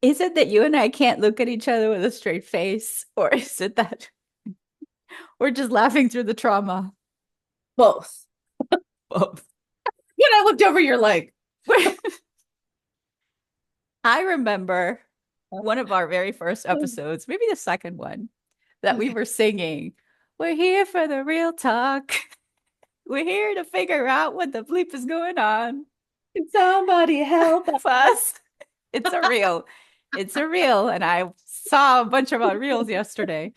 Is it that you and I can't look at each other with a straight face, or is it that we're just laughing through the trauma? Both. Both. When I looked over, you're like, I remember one of our very first episodes, maybe the second one, that we okay. were singing, "We're here for the real talk. We're here to figure out what the bleep is going on." Can somebody help us? Us. It's a reel. It's a reel. And I saw a bunch of our reels yesterday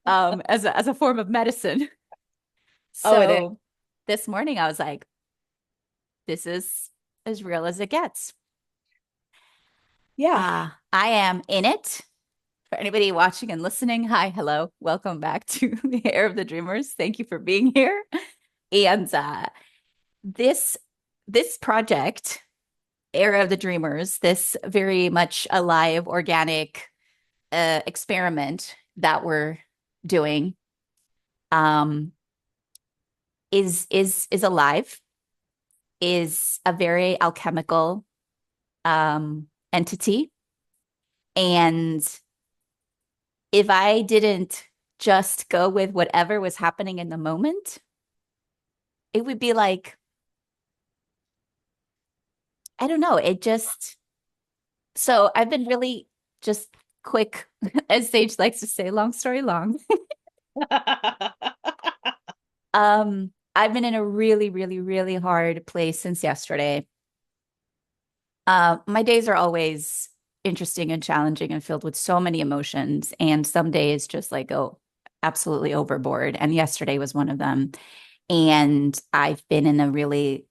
as a form of medicine. Oh, it is. So this morning I was like, this is as real as it gets. Yeah. I am in it. For anybody watching and listening, hi, hello, welcome back to the Air of the Dreamers. Thank you for being here. And this this project, Era of the Dreamers, this very much alive, organic experiment that we're doing, um, is alive, is a very alchemical entity, and if I didn't just go with whatever was happening in the moment, it would be like, I don't know, it just, so I've been really just quick, as Sage likes to say, long story long. I've been in a really, really, really hard place since yesterday. My days are always interesting and challenging and filled with so many emotions, and some days just like go absolutely overboard. And yesterday was one of them. And I've been in a really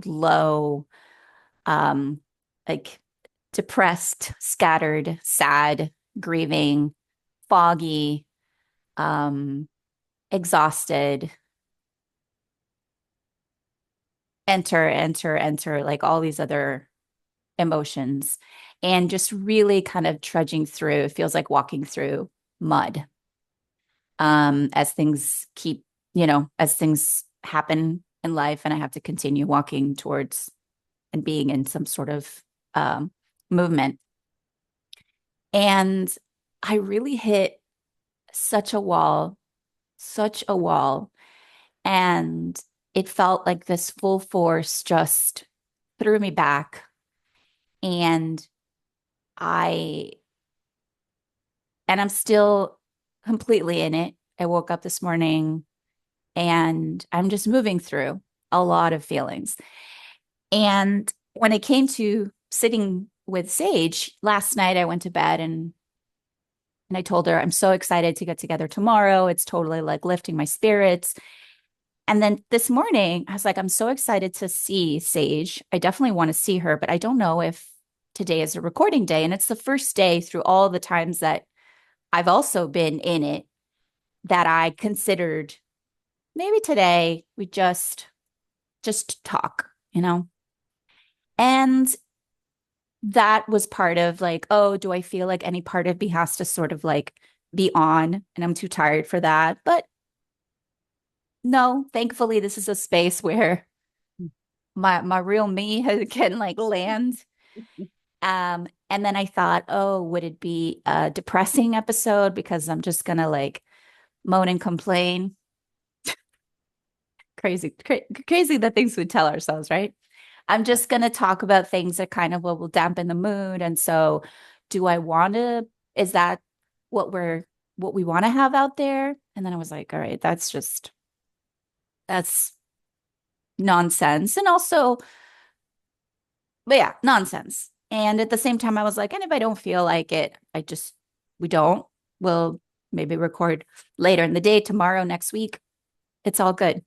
low, um, like depressed, scattered, sad, grieving, foggy, um, exhausted, enter, like all these other emotions, and just really kind of trudging through. It feels like walking through mud, as things keep, as things happen in life, and I have to continue walking towards and being in some sort of movement. And I really hit such a wall, such a wall. And it felt like this full force just threw me back. And I, and I'm still completely in it. I woke up this morning and I'm just moving through a lot of feelings. And when it came to sitting with Sage last night, I went to bed and I told her I'm so excited to get together tomorrow. It's totally like lifting my spirits. And then this morning, I was like, I'm so excited to see Sage. I definitely want to see her, but I don't know if today is a recording day. And it's the first day through all the times that I've also been in it that I considered maybe today we just talk, you know? And that was part of like, oh, do I feel like any part of me has to sort of like be on and I'm too tired for that? But no, thankfully this is a space where my real me can like land. And then I thought, oh, would it be a depressing episode because I'm just gonna like moan and complain? Crazy that things we tell ourselves, right? I'm just going to talk about things that kind of will dampen the mood. And so, do I want to, is that what what we want to have out there? And then I was like, all right, that's nonsense. And also, but yeah, nonsense. And at the same time, I was like, and if I don't feel like it, we don't, we'll maybe record later in the day, tomorrow, next week. It's all good.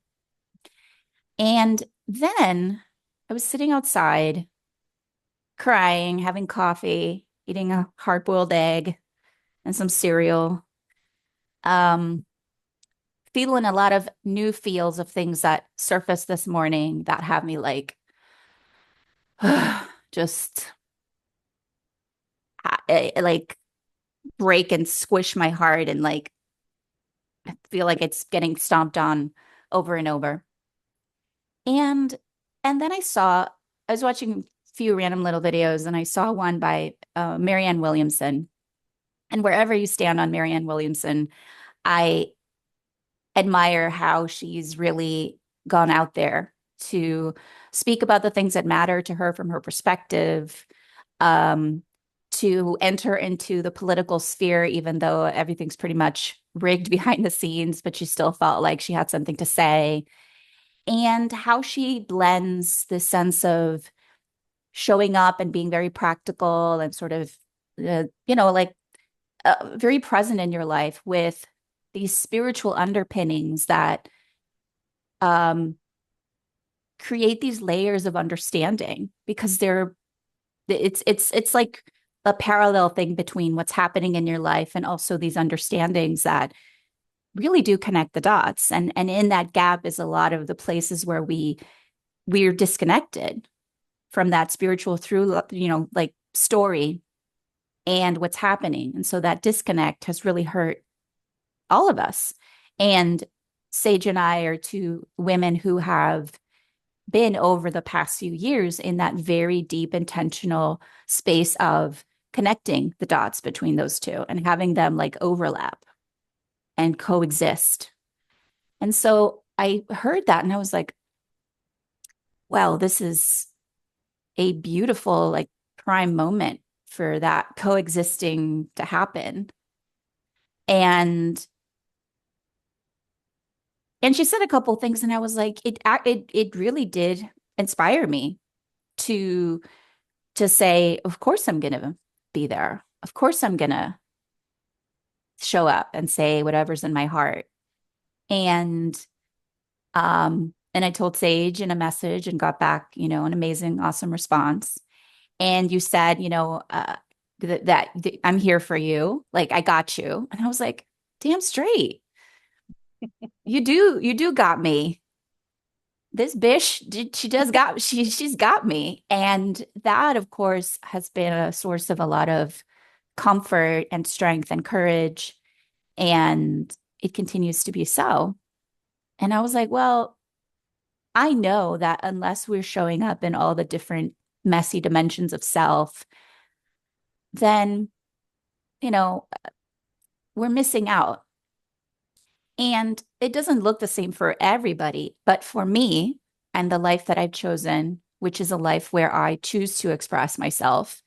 And then I was sitting outside crying, having coffee, eating a hard-boiled egg and some cereal. Um, Feeling a lot of new feels of things that surfaced this morning that have me like just like break and squish my heart and like I feel like it's getting stomped on over and over. And and then I was watching few random little videos, and I saw one by Marianne Williamson. And wherever you stand on Marianne Williamson, I admire how she's really gone out there to speak about the things that matter to her from her perspective, um, to enter into the political sphere, even though everything's pretty much rigged behind the scenes, but she still felt like she had something to say. And how she blends the sense of showing up and being very practical and sort of, like very present in your life with these spiritual underpinnings that um, create these layers of understanding because it's like a parallel thing between what's happening in your life and also these understandings that really do connect the dots. And in that gap is a lot of the places where we're disconnected from that spiritual through, like story and what's happening. And so that disconnect has really hurt all of us. And Sage and I are two women who have been over the past few years in that very deep, intentional space of connecting the dots between those two and having them like overlap and coexist. And so I heard that and I was like, wow, this is a beautiful, like, prime moment for that coexisting to happen. And she said a couple things and I was like, it really did inspire me to say, of course I'm gonna be there. Of course I'm gonna show up and say whatever's in my heart. And I told Sage in a message and got back, an amazing, awesome response. And you said, that I'm here for you. Like, I got you. And I was like, damn straight. You do got me. This bish, she does got, she's got me. And that, of course, has been a source of a lot of comfort and strength and courage. And it continues to be so. And I was like, well, I know that unless we're showing up in all the different messy dimensions of self, then, you know, we're missing out. And it doesn't look the same for everybody. But for me and the life that I've chosen, which is a life where I choose to express myself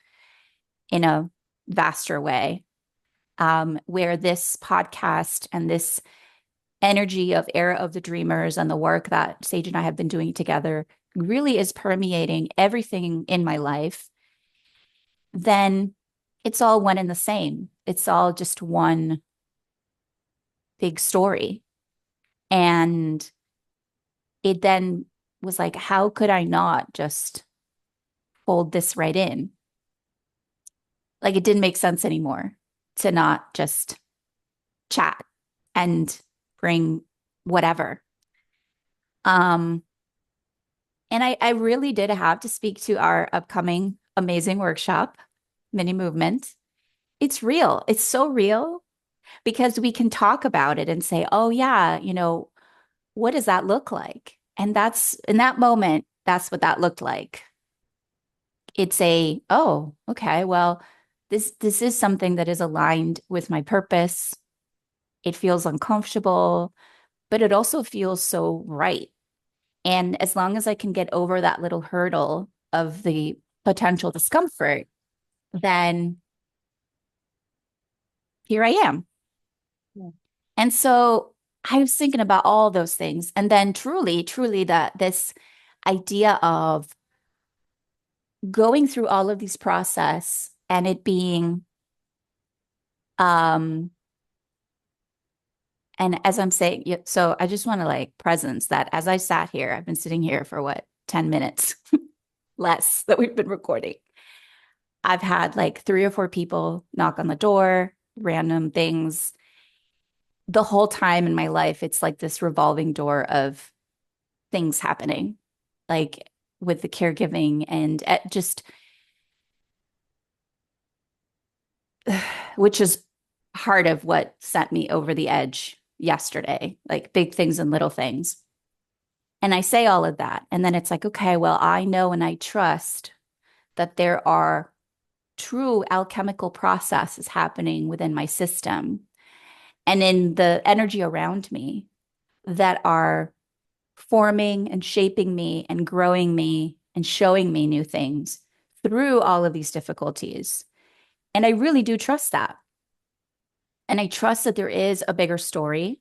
in a vaster way, where this podcast and this energy of Era of the Dreamers and the work that Sage and I have been doing together really is permeating everything in my life, then it's all one and the same. It's all just one big story. And it then was like, how could I not just fold this right in? Like it didn't make sense anymore to not just chat and bring whatever. Um, and I really did have to speak to our upcoming amazing workshop, Mini Movement. It's real. It's so real because we can talk about it and say, oh, yeah, what does that look like? And that's in that moment, that's what that looked like. It's oh, okay, well, this is something that is aligned with my purpose. It feels uncomfortable, but it also feels so right. And as long as I can get over that little hurdle of the potential discomfort, then here I am. Yeah. And so I was thinking about all those things. And then truly that this idea of going through all of these process and it being um and as I'm saying, so I just want to like presence that as I sat here, I've been sitting here for what, 10 minutes less that we've been recording. I've had like 3 or 4 people knock on the door, random things. The whole time in my life, it's like this revolving door of things happening, like with the caregiving and just, which is part of what sent me over the edge yesterday, like big things and little things. And I say all of that. And then it's like, okay, well, I know and I trust that there are true alchemical processes happening within my system and in the energy around me that are forming and shaping me and growing me and showing me new things through all of these difficulties. And I really do trust that. And I trust that there is a bigger story,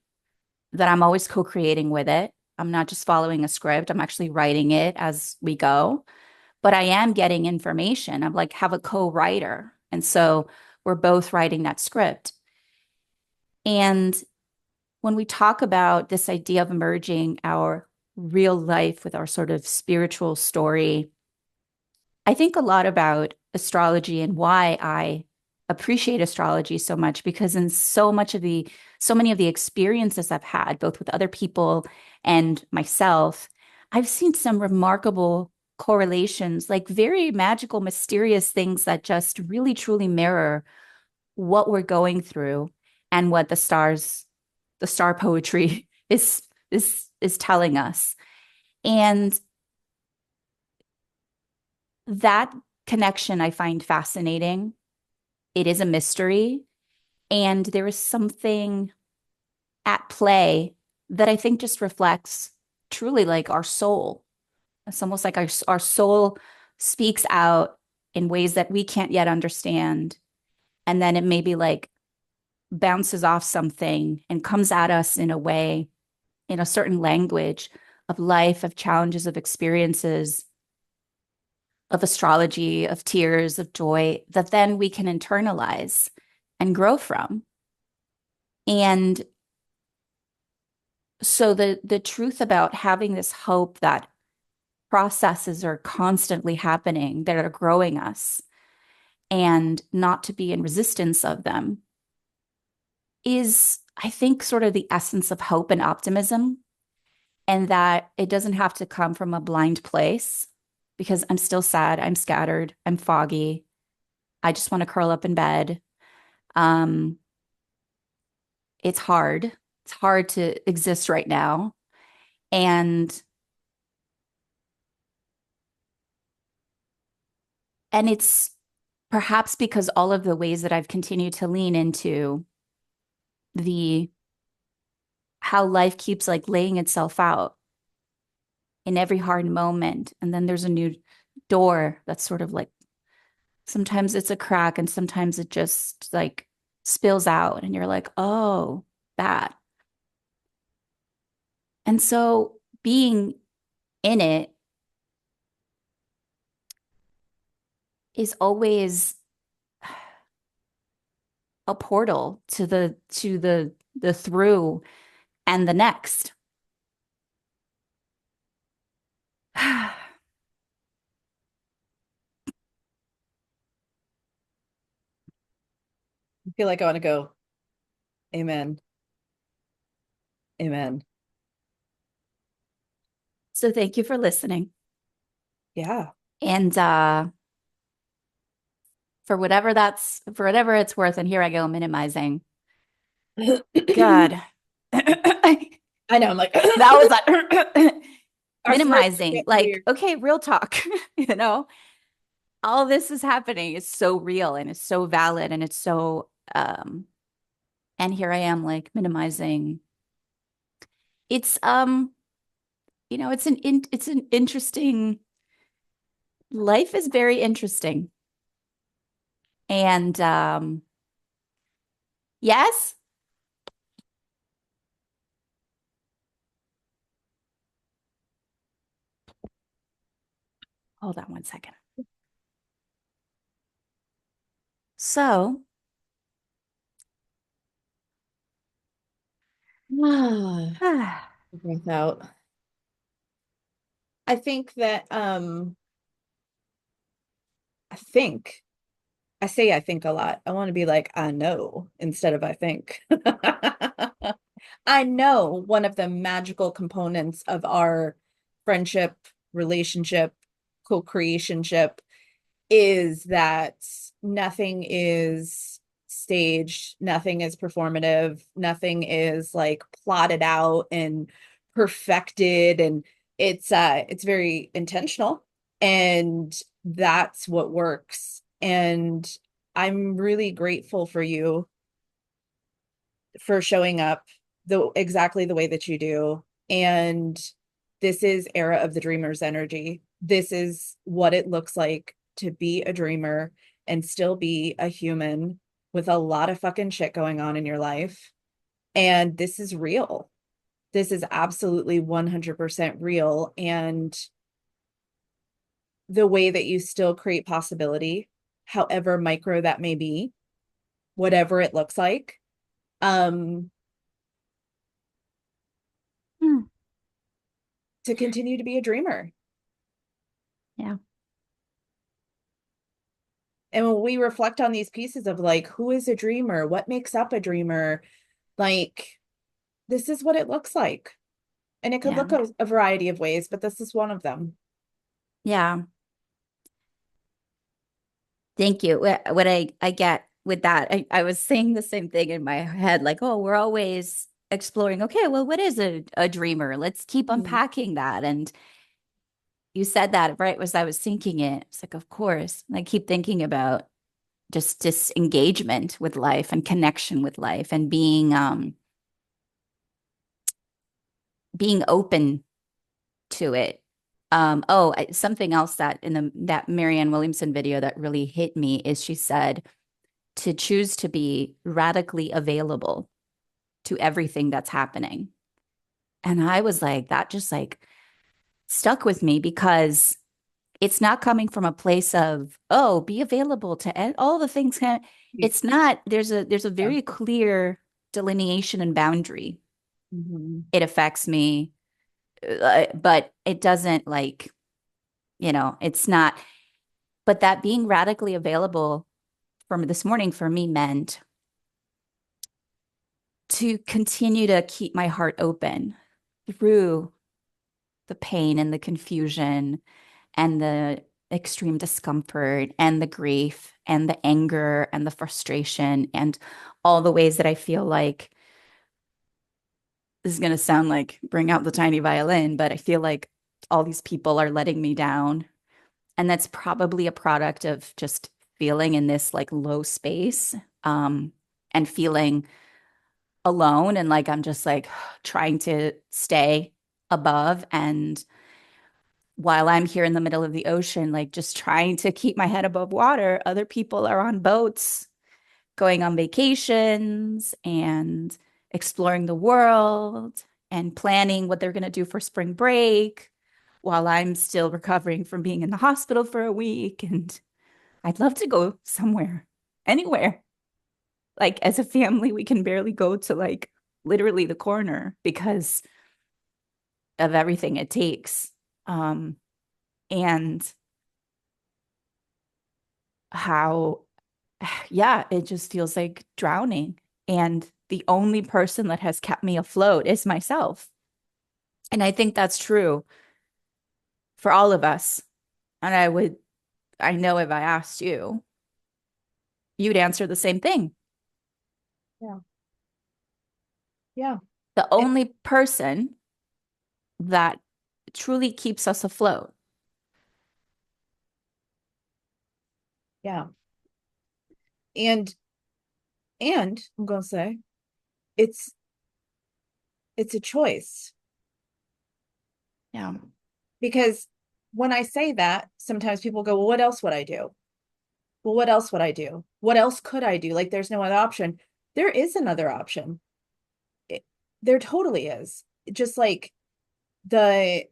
that I'm always co creating with it. I'm not just following a script, I'm actually writing it as we go. But I am getting information. I'm like, have a co writer. And so we're both writing that script. And when we talk about this idea of merging our real life with our sort of spiritual story, I think a lot about astrology and why I appreciate astrology so much because in so many of the experiences I've had, both with other people and myself, I've seen some remarkable correlations, like very magical, mysterious things that just really truly mirror what we're going through and what the star poetry is telling us. And that connection I find fascinating. It is a mystery, and there is something at play that I think just reflects truly like our soul. It's almost like our soul speaks out in ways that we can't yet understand. And then it maybe like bounces off something and comes at us in a way, in a certain language of life, of challenges, of experiences, of astrology, of tears, of joy that then we can internalize and grow from. And so the truth about having this hope that processes are constantly happening that are growing us and not to be in resistance of them is, I think, sort of the essence of hope and optimism, and that it doesn't have to come from a blind place because I'm still sad, I'm scattered, I'm foggy. I just want to curl up in bed. Um, it's hard. It's hard to exist right now. And it's perhaps because all of the ways that I've continued to lean into the how life keeps like laying itself out in every hard moment. And then there's a new door that's sort of like sometimes it's a crack and sometimes it just like spills out and you're like, oh, that. And so being in it is always a portal to the through and the next. I feel like I want to go, amen, amen. So thank you for listening. Yeah. And for whatever it's worth, and here I go minimizing. God. That I know. I'm like, was a our throats are minimizing. getting Like, weird. okay, real talk, you know, all this is happening. It's so real and it's so valid and it's so and here I am like minimizing. It's it's an interesting life is very interesting. And yes, hold on one second. So, Ah, ah, breath out. I think that I think I think a lot. I want to be like, I know instead of I think. I know one of the magical components of our friendship, relationship, co-creationship is that nothing is staged, nothing is performative, nothing is like plotted out and perfected, and it's very intentional. And that's what works. And I'm really grateful for you for showing up the exactly the way that you do. And this is era of the dreamer's energy. This is what it looks like to be a dreamer and still be a human with a lot of fucking shit going on in your life. And this is real. This is absolutely 100% real. And the way that you still create possibility, however micro that may be, whatever it looks like, um, Hmm. to continue to be a dreamer. Yeah. And when we reflect on these pieces of like, who is a dreamer? What makes up a dreamer? Like, this is what it looks like. And it could Yeah. look a variety of ways, but this is one of them. Yeah. Thank you. What I get with that, I was saying the same thing in my head, like, oh, we're always exploring. Okay, well, what is a dreamer? Let's keep Mhm. unpacking that. And you said that right as I was thinking it. It's like, of course. And I keep thinking about just disengagement with life and connection with life and being open to it. Something else that in that Marianne Williamson video that really hit me is she said to choose to be radically available to everything that's happening. And I was like, that just like stuck with me because it's not coming from a place of, oh, be available to all the things. It's not, there's a Yeah. very clear delineation and boundary. Mhm. It affects me, but it doesn't like, it's not, but that being radically available from this morning for me meant to continue to keep my heart open through the pain and the confusion and the extreme discomfort and the grief and the anger and the frustration and all the ways that I feel like this is going to sound like bring out the tiny violin, but I feel like all these people are letting me down. And that's probably a product of just feeling in this like low space, um, and feeling alone. And like I'm just like trying to stay above. And while I'm here in the middle of the ocean, like just trying to keep my head above water, other people are on boats going on vacations and exploring the world and planning what they're going to do for spring break while I'm still recovering from being in the hospital for a week. And I'd love to go somewhere, anywhere. Like as a family, we can barely go to like literally the corner because of everything it takes. Um, and how, yeah, it just feels like drowning. And the only person that has kept me afloat is myself. And I think that's true for all of us. And I know if I asked you, you'd answer the same thing. Yeah. Yeah. The It, only person that truly keeps us afloat. yeah. And I'm gonna say it's it's a choice Yeah. because when I say that, sometimes people go, well, what else would I do? Well, what else would I do? What else could I do? Like, there's no other option. There is another option. It, there totally is. Just like the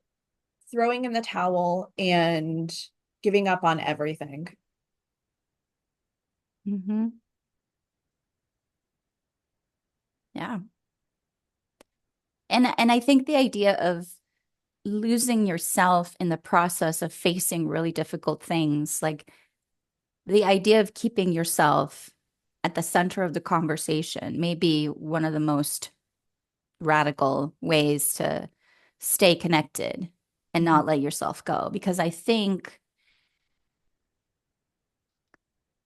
throwing in the towel and giving up on everything. Mm-hmm. Yeah. And I think the idea of losing yourself in the process of facing really difficult things, like the idea of keeping yourself at the center of the conversation may be one of the most radical ways to stay connected and Mhm. not let yourself go. Because I think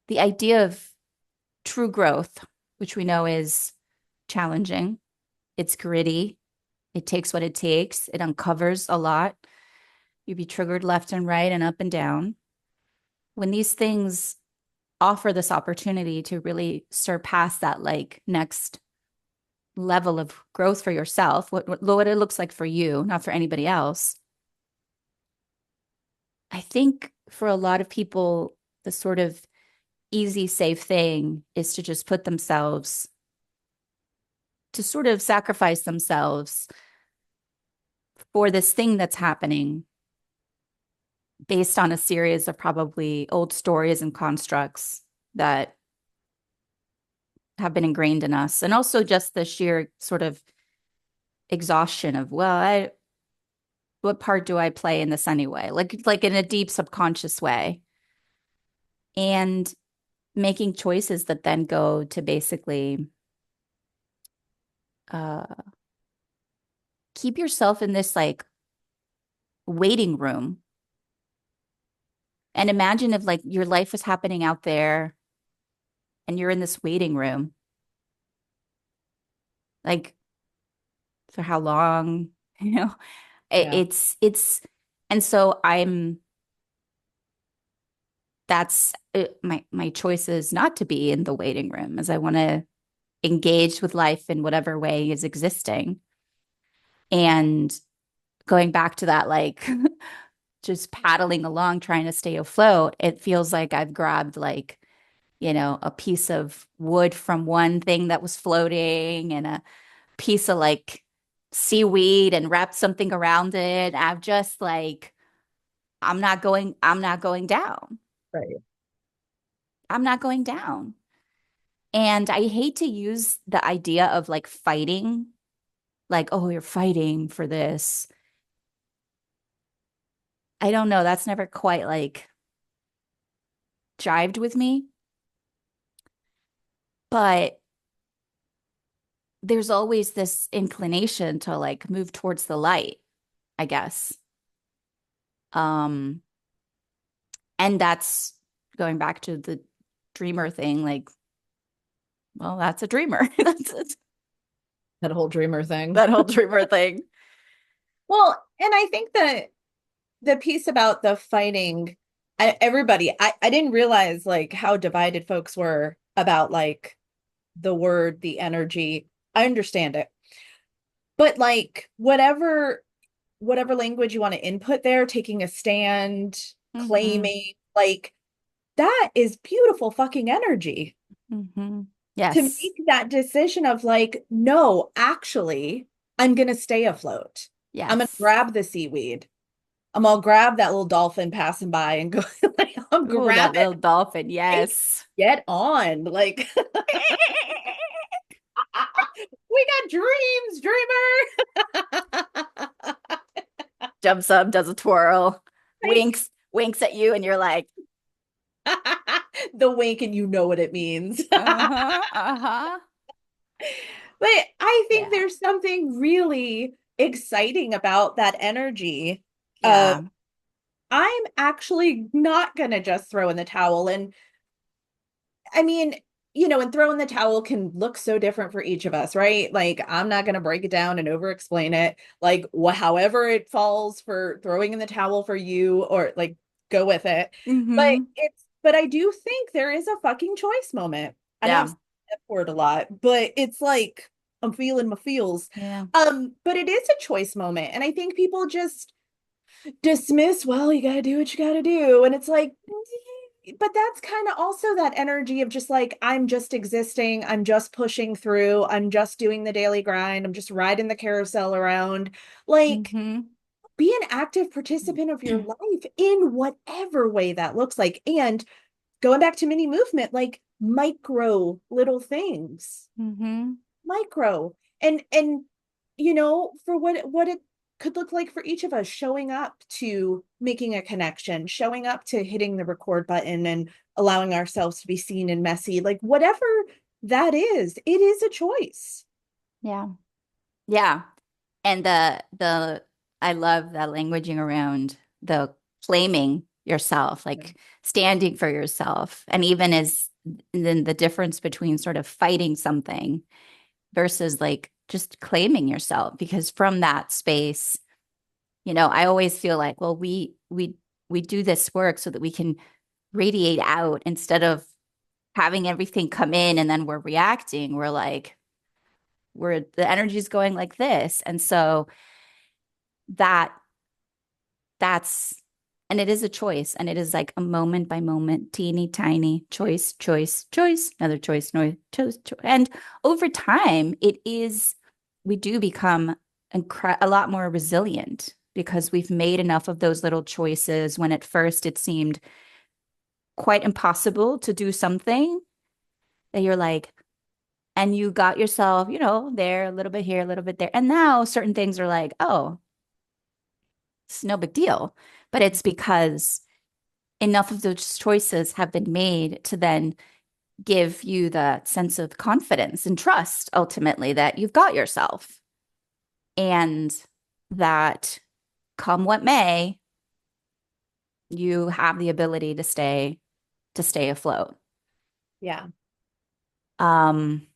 the idea of true growth, which we know is challenging, it's gritty, it takes what it takes, it uncovers a lot. You'd be triggered left and right and up and down. When these things offer this opportunity to really surpass that like next level of growth for yourself, what it looks like for you, not for anybody else. I think for a lot of people, the sort of easy, safe thing is to just put themselves, to sort of sacrifice themselves for this thing that's happening based on a series of probably old stories and constructs that have been ingrained in us. And also just the sheer sort of exhaustion of, well, what part do I play in this anyway? Like in a deep subconscious way. And making choices that then go to basically uh, keep yourself in this like waiting room. And imagine if like your life was happening out there and you're in this waiting room. Like for how long? You know, Yeah. and so that's my choice is not to be in the waiting room as I want to engage with life in whatever way is existing. And going back to that, like just paddling along, trying to stay afloat, it feels like I've grabbed like, a piece of wood from one thing that was floating and a piece of like seaweed and wrapped something around it. I've just like, I'm not going down. Right. I'm not going down. And I hate to use the idea of like fighting, like, oh, you're fighting for this. I don't know. That's never quite like jived with me. But there's always this inclination to like move towards the light, I guess. Um, and that's going back to the dreamer thing, like, well, that's a dreamer. That's That whole dreamer thing. that whole dreamer thing. Well, and I think that the piece about the fighting, I didn't realize like how divided folks were about like the word, the energy. I understand it. But like whatever language you want to input there, taking a stand, Mm-hmm. claiming, like that is beautiful fucking energy Mm-hmm. to Yes. make that decision of like, no, actually, I'm gonna stay afloat. I'm gonna Yes. grab the seaweed. I'm gonna grab that little dolphin passing by and go like, I'll Ooh, grab that it. little dolphin. Hey, Yes. get on. Like we got dreams, dreamer. Jumps up, does a twirl, winks at you, and you're like, The wink and you know what it means. uh-huh, uh-huh. But I think Yeah. there's something really exciting about that energy of Yeah. I'm actually not gonna just throw in the towel. And I mean, and throwing the towel can look so different for each of us, right? Like, I'm not going to break it down and over explain it. Like, however it falls for throwing in the towel for you, or like go with it. Mm-hmm. But I do think there is a fucking choice moment. I know I've Yeah. said that word a lot, but it's like I'm feeling my feels. Yeah. But it is a choice moment. And I think people just dismiss, well, you got to do what you got to do. And it's like, but that's kind of also that energy of just like, I'm just existing, I'm just pushing through, I'm just doing the daily grind, I'm just riding the carousel around. Like, Mm-hmm. be an active participant of your life in whatever way that looks like. And going back to mini movement, like micro little things, Mm-hmm. micro and for what it could look like for each of us, showing up to making a connection, showing up to hitting the record button and allowing ourselves to be seen and messy, like whatever that is, it is a choice. Yeah. Yeah. And the I love that languaging around the claiming yourself, like standing for yourself. And even as then the difference between sort of fighting something versus like just claiming yourself, because from that space, I always feel like, well, we do this work so that we can radiate out instead of having everything come in and then we're reacting. We're like, the energy's going like this. And so that that's and it is a choice, and it is like a moment by moment, teeny tiny choice, choice, choice, another choice, no choice, choice. And over time, we do become a lot more resilient because we've made enough of those little choices when at first it seemed quite impossible to do something that you're like, and you got yourself, there, a little bit here, a little bit there. And now certain things are like, oh, it's no big deal. But it's because enough of those choices have been made to then give you the sense of confidence and trust ultimately that you've got yourself, and that come what may, you have the ability to stay afloat. Yeah. Um,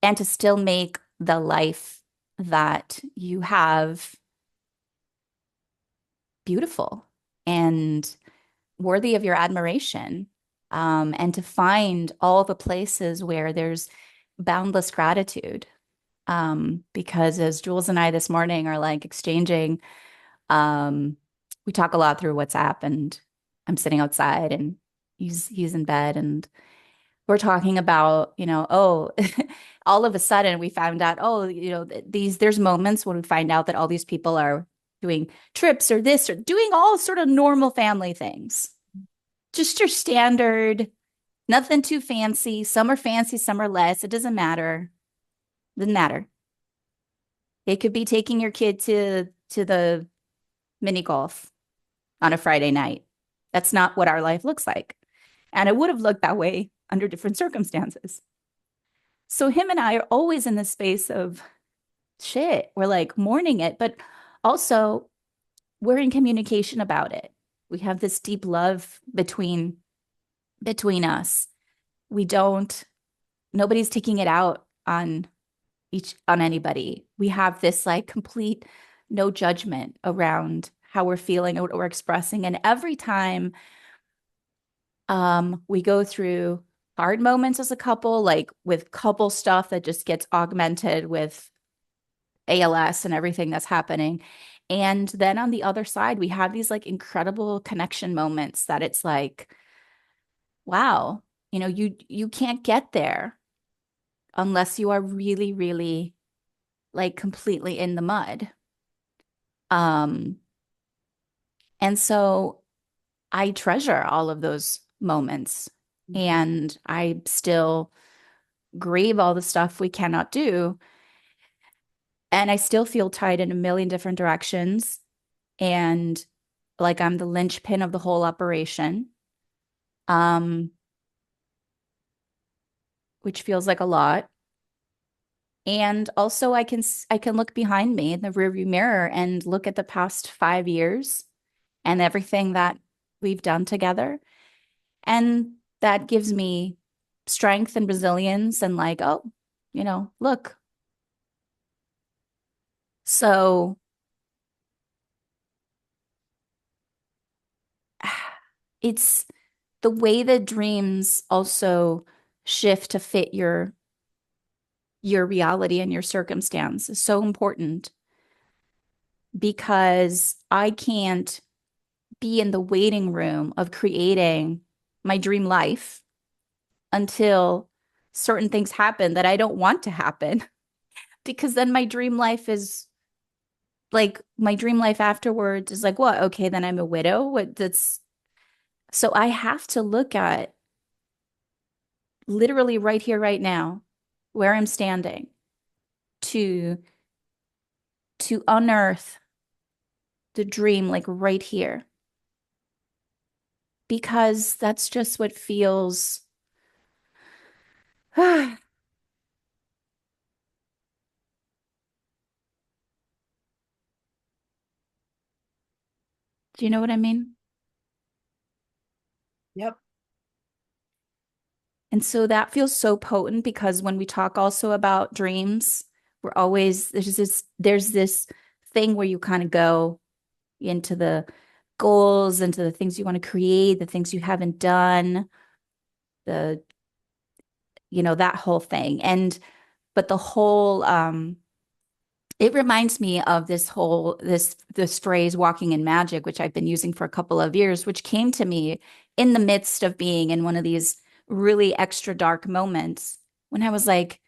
and to still make the life that you have beautiful and worthy of your admiration. And to find all the places where there's boundless gratitude. Because as Jules and I this morning are like exchanging, we talk a lot through WhatsApp, and I'm sitting outside and he's in bed, and we're talking about, oh, all of a sudden we found out, oh, there's moments when we find out that all these people are doing trips or this or doing all sort of normal family things. Just your standard, nothing too fancy. Some are fancy, some are less. It doesn't matter. Doesn't matter. It could be taking your kid to the mini golf on a Friday night. That's not what our life looks like. And it would have looked that way under different circumstances. So him and I are always in the space of shit. We're like mourning it, but also we're in communication about it. We have this deep love between us. We don't Nobody's taking it out on anybody. We have this like complete no judgment around how we're feeling or what we're expressing. And every time we go through hard moments as a couple, like with couple stuff that just gets augmented with ALS and everything that's happening. And then on the other side, we have these like incredible connection moments that it's like, wow, you can't get there unless you are really, really like completely in the mud. Um, and so I treasure all of those moments, Mhm. and I still grieve all the stuff we cannot do. And I still feel tied in a million different directions. And like I'm the linchpin of the whole operation, um, which feels like a lot. And also I can look behind me in the rearview mirror and look at the past 5 years and everything that we've done together. And that gives me strength and resilience and like, oh, look. So it's the way that dreams also shift to fit your reality and your circumstance is so important, because I can't be in the waiting room of creating my dream life until certain things happen that I don't want to happen, because then my dream life afterwards is like, what? Okay, then I'm a widow. What that's So I have to look at literally right here, right now, where I'm standing to unearth the dream like right here, because that's just what feels do you know what I mean? Yep. And so that feels so potent, because when we talk also about dreams, We're always there's this thing where you kind of go into the goals, into the things you want to create, the things you haven't done, the that whole thing. And but the whole it reminds me of this phrase walking in magic, which I've been using for a couple of years, which came to me in the midst of being in one of these really extra dark moments when I was like,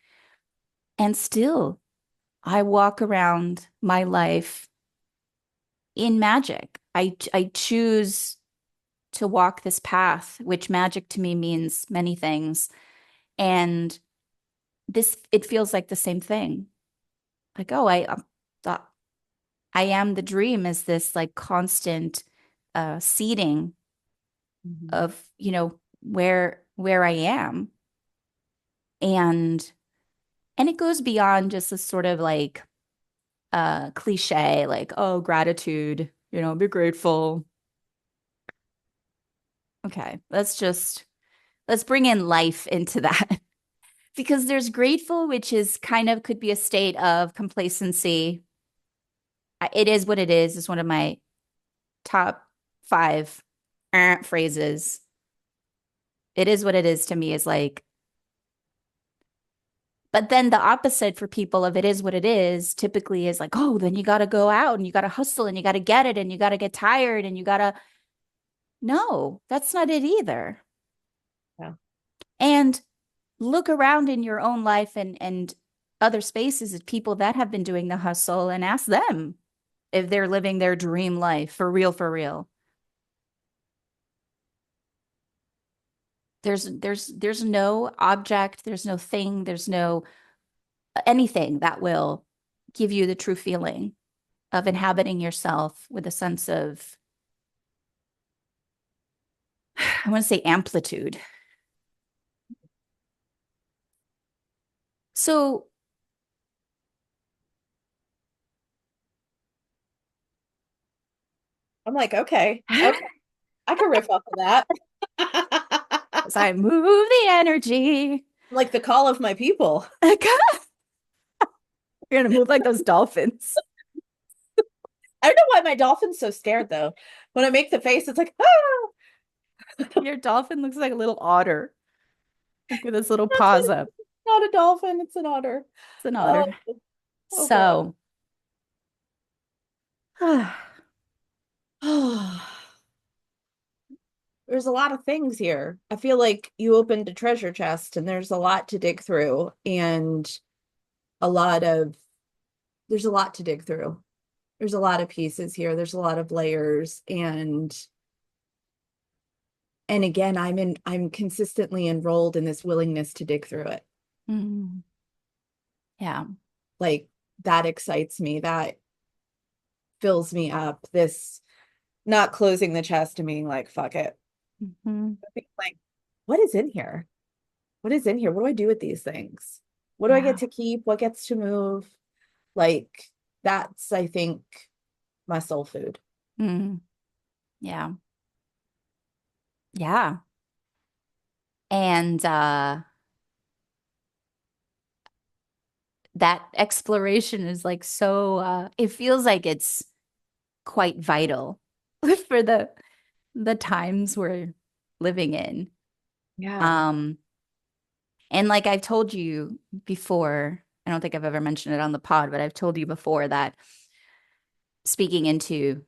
and still I walk around my life in magic. I choose to walk this path, which magic to me means many things. And this it feels like the same thing. Like, oh, thought I am the dream is this like constant seeding Mhm. of, where I am. And it goes beyond just a sort of like cliche, like, oh, gratitude, be grateful. Okay, let's bring in life into that. Because there's grateful, which is kind of could be a state of complacency. It is what it is one of my top five phrases. It is what it is to me is like, but then the opposite for people of it is what it is typically is like, oh, then you got to go out and you got to hustle and you got to get it and you got to get tired and you got to, no, that's not it either. Yeah. And look around in your own life and other spaces of people that have been doing the hustle and ask them if they're living their dream life for real, for real. There's no object, there's no thing, there's no anything that will give you the true feeling of inhabiting yourself with a sense of, I want to say amplitude. So, I'm like, okay, okay, I can riff off of that. as I move the energy, Like the call of my people. you're gonna move like those dolphins. I don't know why my dolphin's so scared though. When I make the face, it's like, ah, Your dolphin looks like a little otter, like with its little that's what paws it's up. not a dolphin, it's an otter. It's an Oh, otter. oh God. So, There's a lot of things here. I feel like you opened a treasure chest and there's a lot to dig through and a lot of there's a lot to dig through. There's a lot of pieces here. There's a lot of layers and again, I'm consistently enrolled in this willingness to dig through it. mm, yeah. Like that excites me. That fills me up. This not closing the chest and being like, fuck it. Mhm. Like, what is in here? What is in here? What do I do with these things? What do I get Yeah. to keep? What gets to move? Like, that's, I think, my soul food. Mm, yeah. Yeah. And that exploration is like so it feels like it's quite vital for the times we're living in. Yeah. Um, and like I've told you before, I don't think I've ever mentioned it on the pod, but I've told you before that speaking into,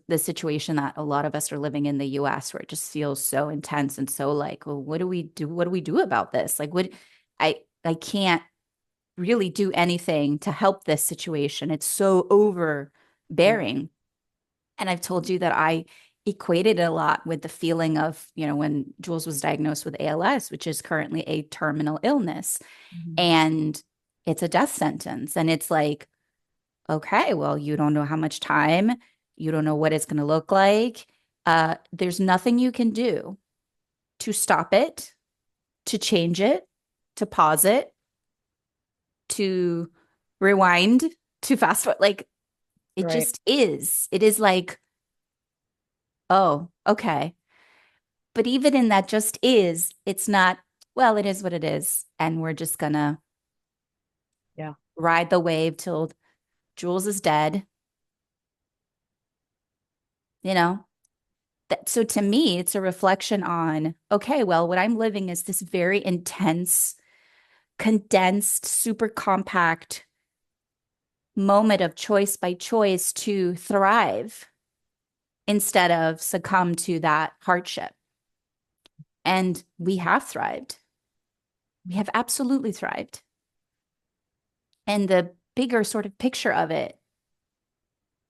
the situation that a lot of us are living in the US where it just feels so intense and so like, well, what do we do? What do we do about this? Like what I can't really do anything to help this situation. It's so Yeah. overbearing. And I've told you that I equated it a lot with the feeling of, when Jules was diagnosed with ALS, which is currently a terminal illness, Mhm. and it's a death sentence. And it's like, okay, well, you don't know how much time, you don't know what it's going to look like. There's nothing you can do to stop it, to change it, to pause it, to rewind, to fast forward. Like it Right. just is. It is like, oh, okay. But even in that just is, it's not, well, it is what it is. And we're just gonna Yeah. ride the wave till Jules is dead, you know? That, so to me, it's a reflection on, okay, well, what I'm living is this very intense, condensed, super compact moment of choice by choice to thrive instead of succumb to that hardship. And we have thrived. We have absolutely thrived. And the bigger sort of picture of it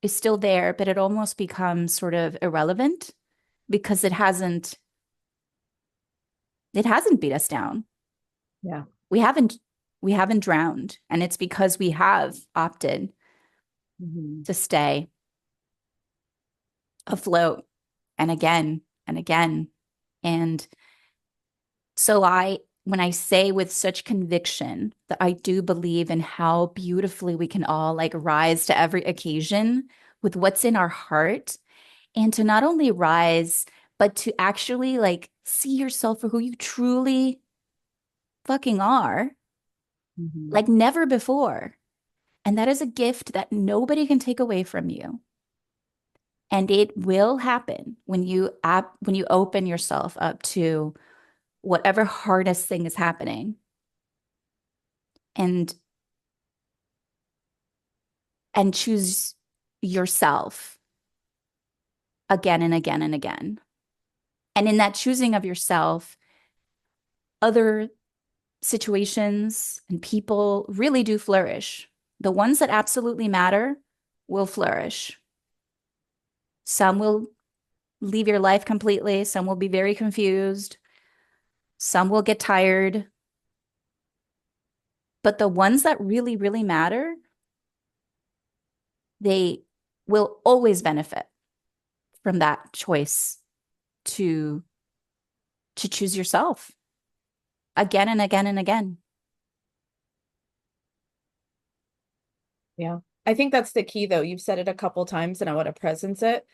is still there, but it almost becomes sort of irrelevant because it hasn't beat us down. Yeah. We haven't we haven't drowned, and it's because we have opted Mhm. to stay afloat and again and again. And so when I say with such conviction that I do believe in how beautifully we can all like rise to every occasion with what's in our heart and to not only rise, but to actually like see yourself for who you truly fucking are, Mhm. like never before. And that is a gift that nobody can take away from you. And it will happen when you open yourself up to whatever hardest thing is happening and choose yourself again and again and again. And in that choosing of yourself, other situations and people really do flourish. The ones that absolutely matter will flourish. Some will leave your life completely, some will be very confused, some will get tired. But the ones that really, really matter, they will always benefit from that choice to choose yourself again and again and again. Yeah. I think that's the key though. You've said it a couple times and I want to presence it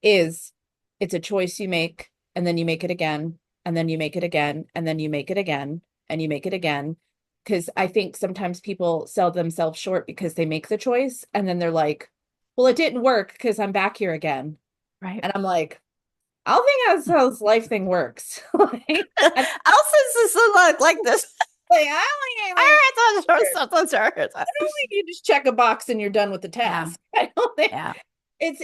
is it's a choice you make and then you make it again and then you make it again and then you make it again and you make it again. Because I think sometimes people sell themselves short because they make the choice and then they're like, well, it didn't work because I'm back here again. Right. And I'm like, I don't think that's how this life thing works. Like, I don't Elsa's is like this. think, I don't think you just check a box and you're done with the Yeah, task. I don't think yeah. it's,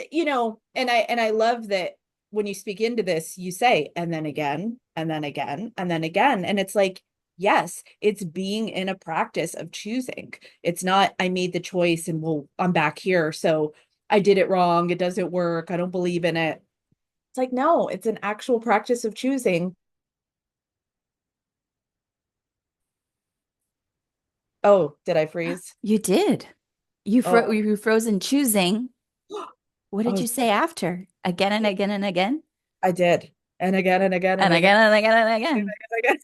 and I love that when you speak into this, you say, and then again, and then again, and then again. And it's like, yes, it's being in a practice of choosing. It's not, I made the choice and well, I'm back here. So I did it wrong. It doesn't work. I don't believe in it. It's like, no, it's an actual practice of choosing. Oh, did I freeze? You did. Oh, You froze in choosing. What did oh, you say after? Again and again and again I did. And again and again and and again. again and again and again.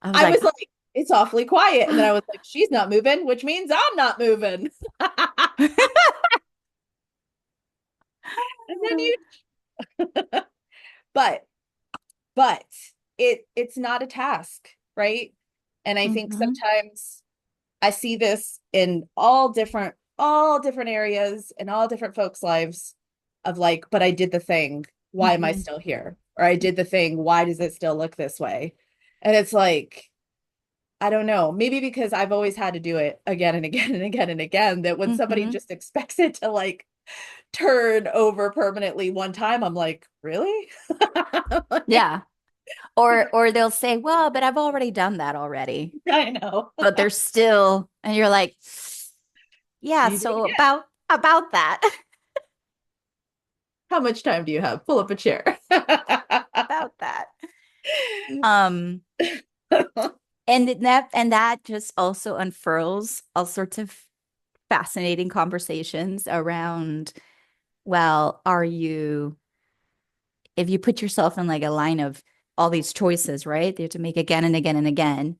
I was I like, was like, it's awfully quiet. And then I was like, she's not moving, which means I'm not moving. And then you, but, but it's not a task, right? And I think hmm sometimes I see this in all different areas and all different folks' lives of like, but I did the thing. Why am I hmm still here? Or I did the thing. Why does it still look this way? And it's like, I don't know, maybe because I've always had to do it again and again and again and again, that when somebody hmm just expects it to like turn over permanently one time, I'm like, really? Like, Yeah. Or they'll say, well, but I've already done that already. I know. But they're still, and you're like, yeah, You do it so again. about that. How much time do you have? Pull up a chair. About that. Um, and that just also unfurls all sorts of fascinating conversations around, well, are you if you put yourself in like a line of all these choices, right? They have to make again and again and again,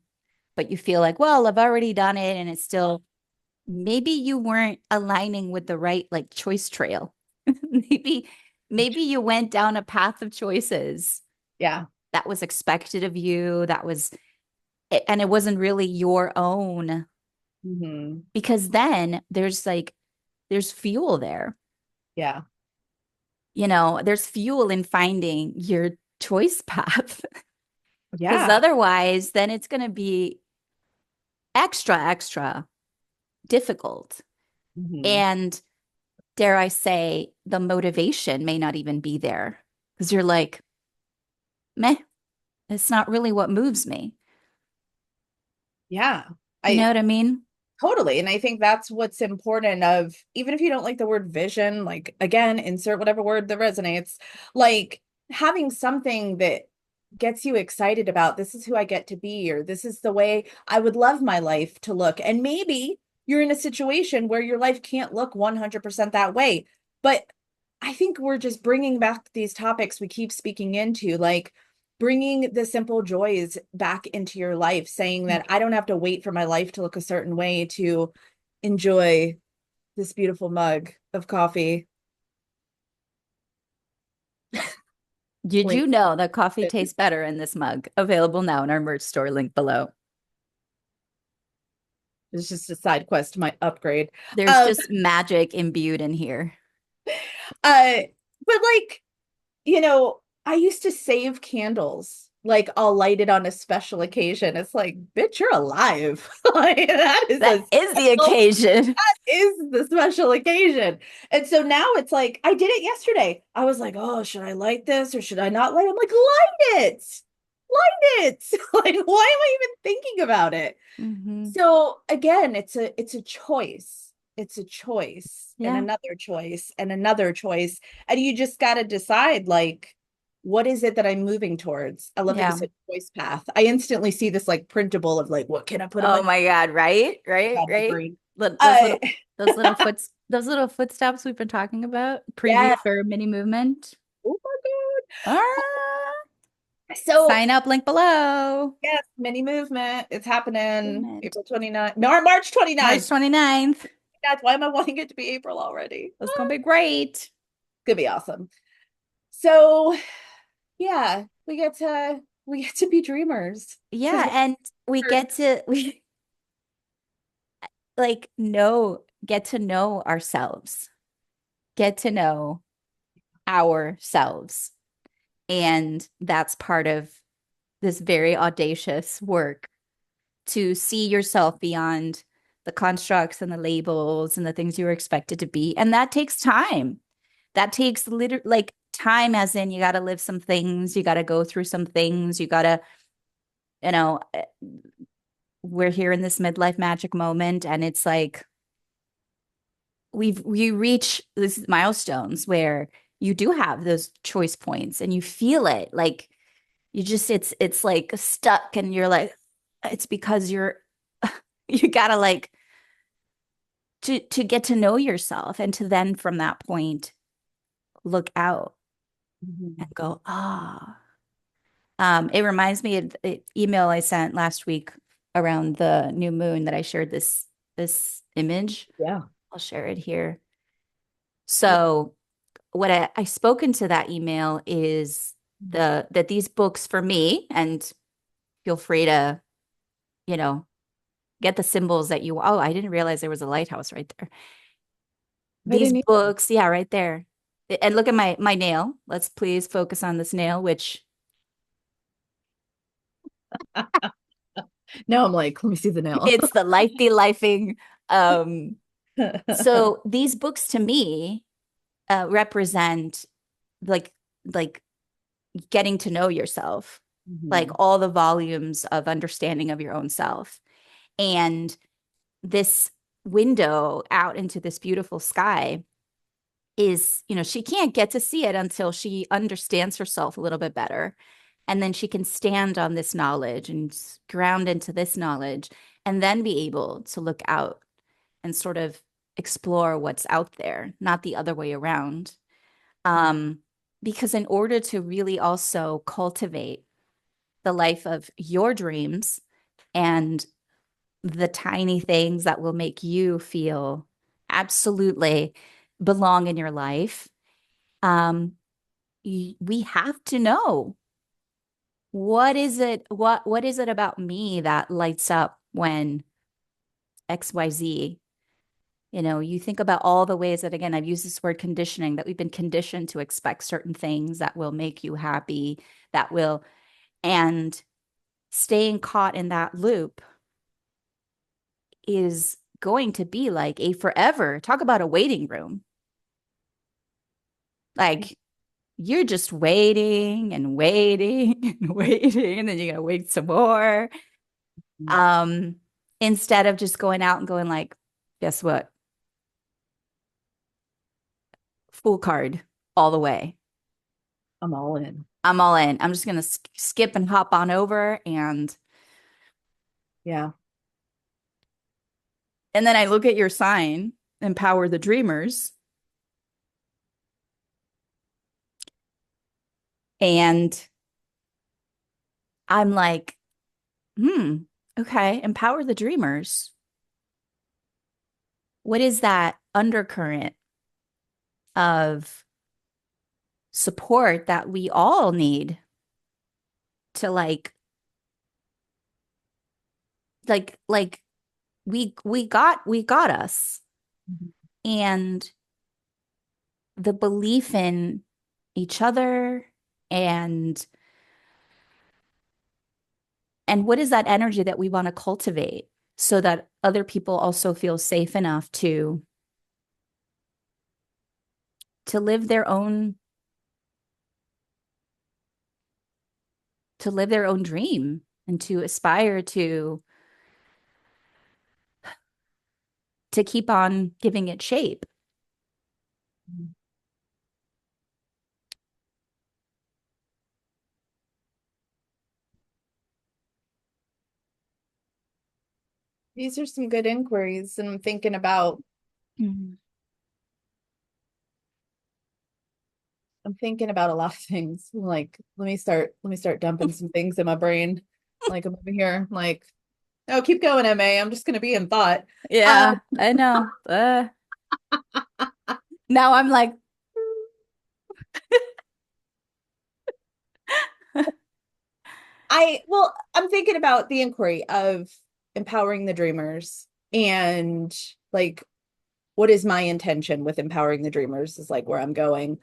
but you feel like, well, I've already done it and it's still maybe you weren't aligning with the right like choice trail. maybe maybe you went down a path of choices Yeah. that was expected of you, that was and it wasn't really your own. Hmm. because then there's fuel there. Yeah. There's fuel in finding your choice path. Because Yeah. otherwise, then it's going to be extra, extra difficult. Hmm. And dare I say, the motivation may not even be there because you're like, meh, it's not really what moves me. Yeah. You know I what I mean? Totally. And I think that's what's important of, even if you don't like the word vision, like again, insert whatever word that resonates, like having something that gets you excited about this is who I get to be, or this is the way I would love my life to look. And maybe you're in a situation where your life can't look 100% that way. But I think we're just bringing back these topics we keep speaking into, like bringing the simple joys back into your life, saying that I don't have to wait for my life to look a certain way to enjoy this beautiful mug of coffee. Did Link. you know that coffee tastes better in this mug? Available now in our merch store link below. It's just a side quest to my upgrade. There's Um, just magic imbued in here. uh, but like, I used to save candles. Like I'll light it on a special occasion. It's like, bitch, you're alive. Like that is That a is the special occasion. is the special occasion. And so now it's like, I did it yesterday. I was like, oh, should I light this or should I not light it? I'm like, light it. Light it. Like, why am I even thinking about it? Hmm. So again, it's a choice. It's a choice and Yeah. another choice and another choice. And you just got to decide like, what is it that I'm moving towards? I love that you Yeah. said choice path. I instantly see this like printable of like, what can I put on Oh my my God, right? Right, God, my right. brain? Those Uh little footsteps we've been talking about. yeah. Preview for mini movement. Oh my Ah, God. So sign up link below. yes, mini movement. It's happening Movement. April 29th. No, March March 29th. 29th. That's why am I wanting it to be April already? That's gonna be great. Could be awesome. So yeah, we get to be dreamers because Yeah, and we we're get to we get to know ourselves. Get to know ourselves. And that's part of this very audacious work to see yourself beyond the constructs and the labels and the things you were expected to be. And that takes time. That takes like time, as in you got to live some things, you got to go through some things, you got to, you know, we're here in this midlife magic moment. And it's like we reach these milestones where you do have those choice points and you feel it. Like you just, it's like stuck and you're like, it's because you gotta like to get to know yourself and to then from that point look out and Mhm. go, ah. It reminds me of the email I sent last week around the new moon that I shared this image. Yeah. I'll share it here. Yeah. So what I spoke into that email is that these books for me, and feel free to, you know, get the symbols that you, oh, I didn't realize there was a lighthouse right there. I These didn't books, yeah, right there. And look at my nail. Let's please focus on this nail, which Now I'm like, let me see the nail. it's the life be lifing. Um, so these books to me represent like like getting to know yourself, like Mhm. all the volumes of understanding of your own self. And this window out into this beautiful sky is, she can't get to see it until she understands herself a little bit better. And then she can stand on this knowledge and ground into this knowledge and then be able to look out and sort of explore what's out there, not the other way around. Um, because in order to really also cultivate the life of your dreams and the tiny things that will make you feel absolutely belong in your life, um, we have to know what is it about me that lights up when XYZ. You think about all the ways that, again, I've used this word conditioning, that we've been conditioned to expect certain things that will make you happy, that will, and staying caught in that loop is going to be like a forever. Talk about a waiting room. Like you're just waiting and waiting and waiting, and then you gotta wait some more. Um, Instead of just going out and going like, guess what? Full card all the way. I'm all in. I'm all in. I'm just gonna skip and hop on over, Yeah. and then I look at your sign, empower the dreamers, and I'm like, okay, empower the dreamers. What is that undercurrent of support that we all need to like we got us, Mhm. and the belief in each other, and what is that energy that we want to cultivate so that other people also feel safe enough to live their own dream, and to aspire to keep on giving it shape. These are some good inquiries, and Mhm. I'm thinking about a lot of things. Like, let me start dumping some things in my brain. Like I'm over here, like, oh, keep going, MA. I'm just gonna be in thought. Um, Yeah, I know. Now I'm like, I'm thinking about the inquiry of empowering the dreamers and like what is my intention with empowering the dreamers is like where I'm going.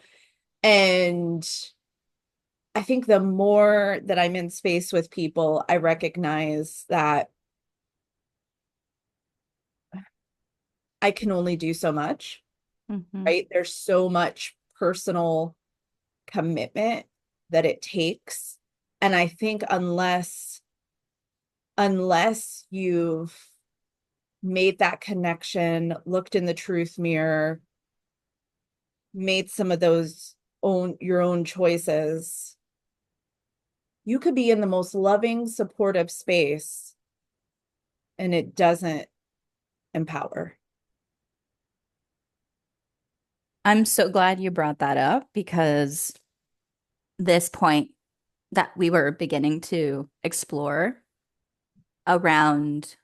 And I think the more that I'm in space with people, I recognize that I can only do so much, mhm. right? There's so much personal commitment that it takes. And I think unless you've made that connection, looked in the truth mirror, made some of those your own choices, you could be in the most loving, supportive space and it doesn't empower. I'm so glad you brought that up, because this point that we were beginning to explore around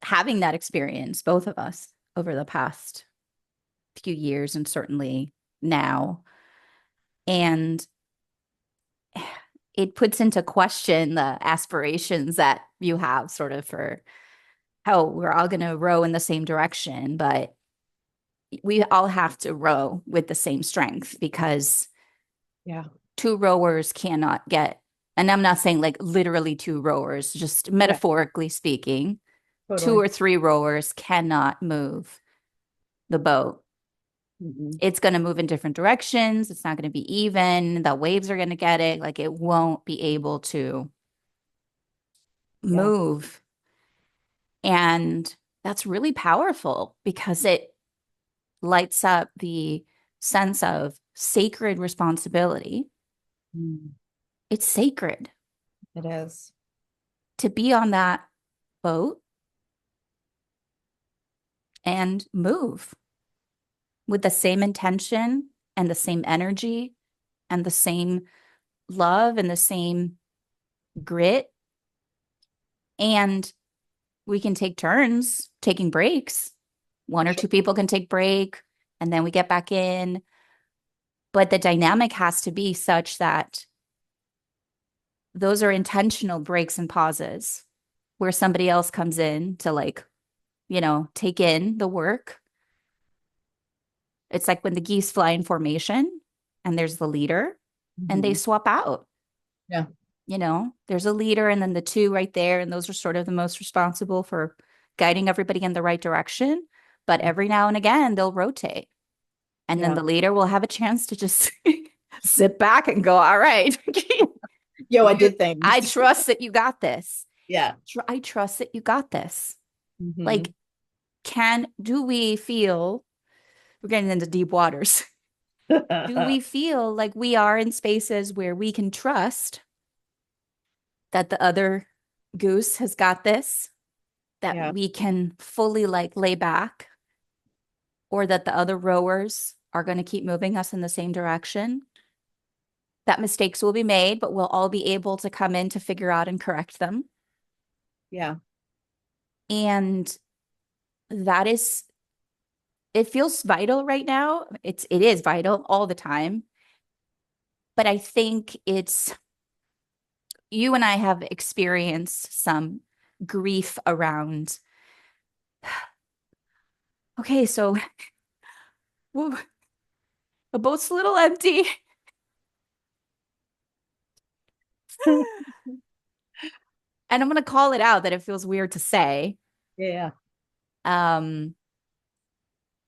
having that experience, both of us, over the past few years, and certainly now. And it puts into question the aspirations that you have, sort of, for how we're all going to row in the same direction, but we all have to row with the same strength, because Yeah. two rowers cannot get, and I'm not saying like literally two rowers, just Yeah, metaphorically speaking, two totally. or three rowers cannot move the boat. Mm-mm. It's going to move in different directions. It's not going to be even. The waves are going to get it. Like it won't be able to Yeah. move. And that's really powerful, because it lights up the sense of sacred responsibility. Mm. It's sacred It is. to be on that boat and move with the same intention and the same energy and the same love and the same grit. And we can take turns taking breaks. One or Sure. two people can take break, and then we get back in. But the dynamic has to be such that those are intentional breaks and pauses, where somebody else comes in to like take in the work. It's like when the geese fly in formation and there's the leader and they Mhm. swap out. Yeah. There's a leader and then the two right there, and those are sort of the most responsible for guiding everybody in the right direction. But Yeah. every now and again, they'll rotate. And then Yeah. the leader will have a chance to just sit back and go, all right, Yo, I you, did I things. trust that you got this. Yeah. I trust that you got this. Hmm. Like, do we feel, we're getting into deep waters. Do we feel like we are in spaces where we can trust that the other goose has got this, that Yeah. we can fully like lay back, or that the other rowers are going to keep moving us in the same direction? That mistakes will be made, but we'll all be able to come in to figure out and correct them. Yeah. And that is, it feels vital right now. It is vital all the time. But I think you and I have experienced some grief around, okay, so woo, the boat's a little empty. And I'm going to call it out that it feels weird to say. Yeah. Um,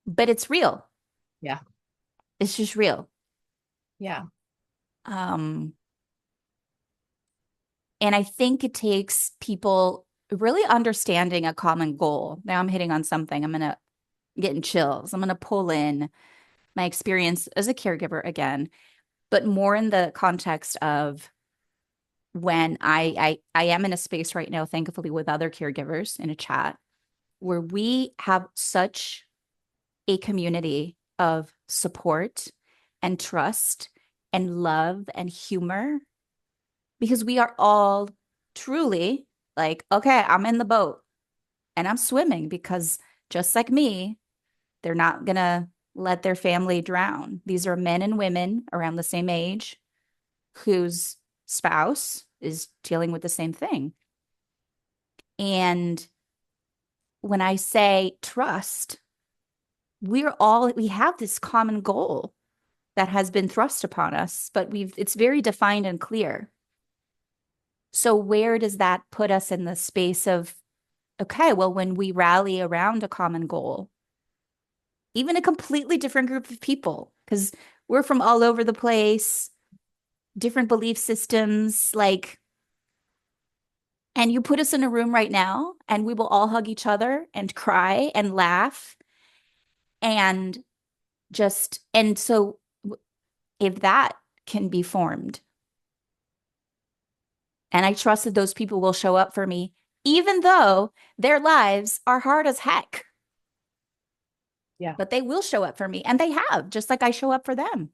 but it's real. Yeah. It's just real. Yeah. Um, and I think it takes people really understanding a common goal. Now I'm hitting on something. I'm going to get in chills. I'm going to pull in my experience as a caregiver again, but more in the context of when I am in a space right now, thankfully, with other caregivers in a chat where we have such a community of support and trust and love and humor, because we are all truly like, okay, I'm in the boat and I'm swimming because just like me, they're not gonna let their family drown. These are men and women around the same age whose spouse is dealing with the same thing. And when I say trust, we have this common goal that has been thrust upon us, but it's very defined and clear. So where does that put us in the space of, okay, well, when we rally around a common goal, even a completely different group of people, because we're from all over the place, different belief systems, like, and you put us in a room right now and we will all hug each other and cry and laugh and and so if that can be formed, and I trust that those people will show up for me, even though their lives are hard as heck, Yeah. but they will show up for me and they have, just like I show up for them.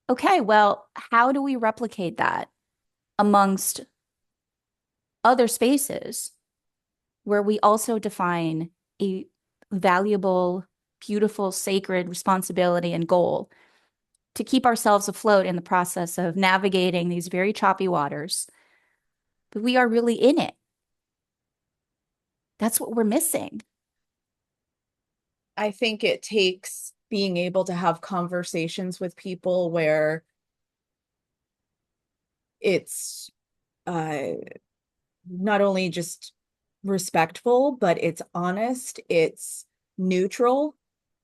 Okay, well, how do we replicate that amongst other spaces where we also define a valuable, beautiful, sacred responsibility and goal to keep ourselves afloat in the process of navigating these very choppy waters? But we are really in it. That's what we're missing. I think it takes being able to have conversations with people where it's uh not only just respectful, but it's honest, it's neutral.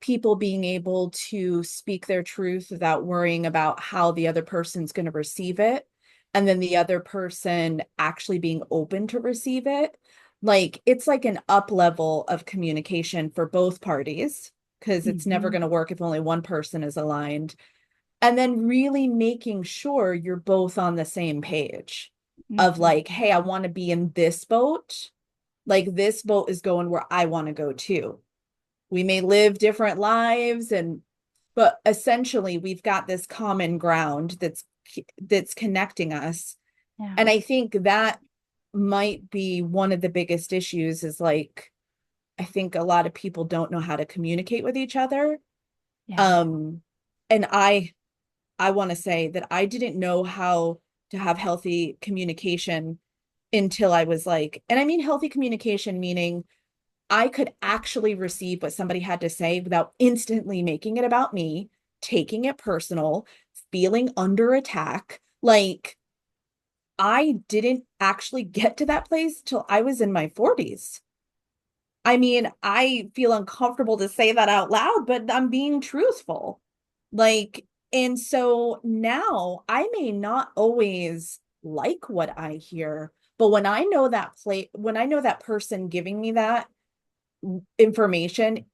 People being able to speak their truth without worrying about how the other person's going to receive it. And then the other person actually being open to receive it. Like it's like an up level of communication for both parties, because it's never Mm-hmm. going to work if only one person is aligned. And then really making sure you're both on the same page of like, Mm-hmm. hey, I want to be in this boat. Like this boat is going where I want to go too. We may live different lives but essentially we've got this common ground that's connecting us. Yeah. And I think that might be one of the biggest issues is like I think a lot of people don't know how to communicate with each other. Yeah. Um and I want to say that I didn't know how to have healthy communication until I was like, and I mean healthy communication meaning I could actually receive what somebody had to say without instantly making it about me, taking it personal, feeling under attack. Like, I didn't actually get to that place till I was in my 40s. I mean, I feel uncomfortable to say that out loud, but I'm being truthful. Like, and so now I may not always like what I hear, but when I know that person giving me that information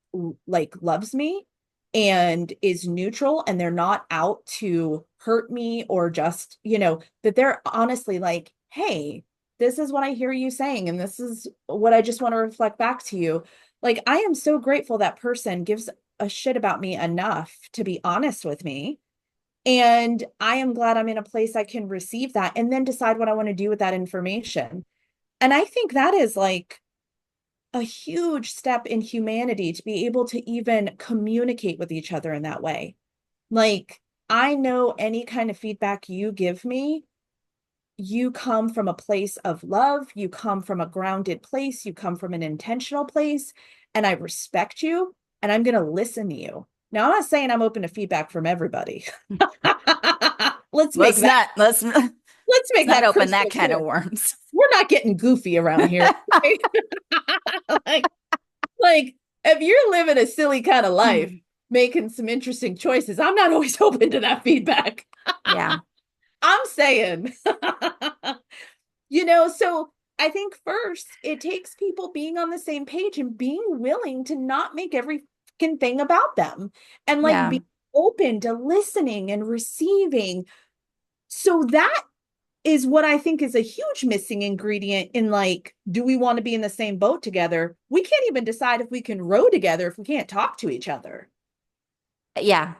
like loves me and is neutral and they're not out to hurt me or just, that they're honestly like, hey, this is what I hear you saying and this is what I just want to reflect back to you. Like, I am so grateful that person gives a shit about me enough to be honest with me. And I am glad I'm in a place I can receive that and then decide what I want to do with that information. And I think that is like a huge step in humanity to be able to even communicate with each other in that way. Like, I know any kind of feedback you give me, you come from a place of love, you come from a grounded place, you come from an intentional place, and I respect you, and I'm going to listen to you. Now, I'm not saying I'm open to feedback from everybody. let's make Let's that not let's let's let's make not that open that crystal can of clear. worms. We're not getting goofy around here. like, like if you're living a silly kind of life, making some interesting choices, I'm not always open to that feedback. Yeah. I'm saying, so I think first it takes people being on the same page and being willing to not make every fucking thing about them and like Yeah. be open to listening and receiving. So that is what I think is a huge missing ingredient in like, do we want to be in the same boat together? We can't even decide if we can row together if we can't talk to each other. Yeah.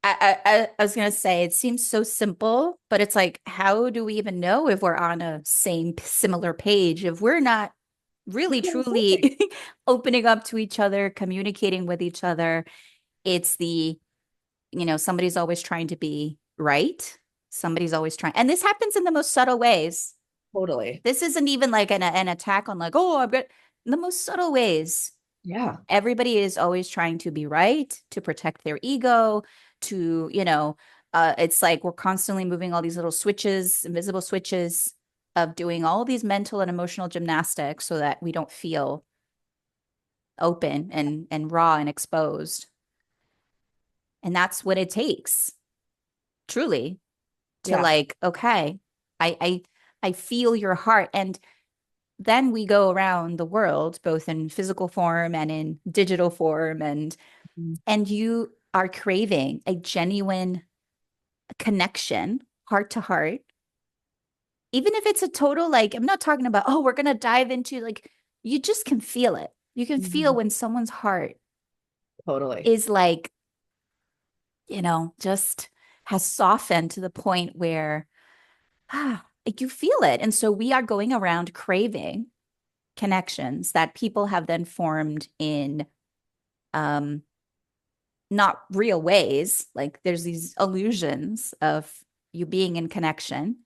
I was gonna say it seems so simple, but it's like, how do we even know if we're on a same similar page if we're not really That's what I'm saying. truly opening up to each other, communicating with each other? It's somebody's always trying to be right. Somebody's always trying, and this happens in the most subtle ways. Totally. This isn't even like an attack on like, oh, I've got in the most subtle ways. Yeah. Everybody is always trying to be right, to protect their ego, it's like we're constantly moving all these little switches, invisible switches of doing all these mental and emotional gymnastics so that we don't feel open and raw and exposed. And that's what it takes, truly, to Yeah. like, okay, I I I feel your heart. And then we go around the world, both in physical form and in digital form, Mhm. and you are craving a genuine connection, heart to heart, even if it's a total, like, I'm not talking about, oh, we're going to dive into, like, you just can feel it. You can feel Mhm. when someone's heart Totally. is like, just has softened to the point where, like you feel it. And so we are going around craving connections that people have then formed in um not real ways. Like there's these illusions of you being in connection,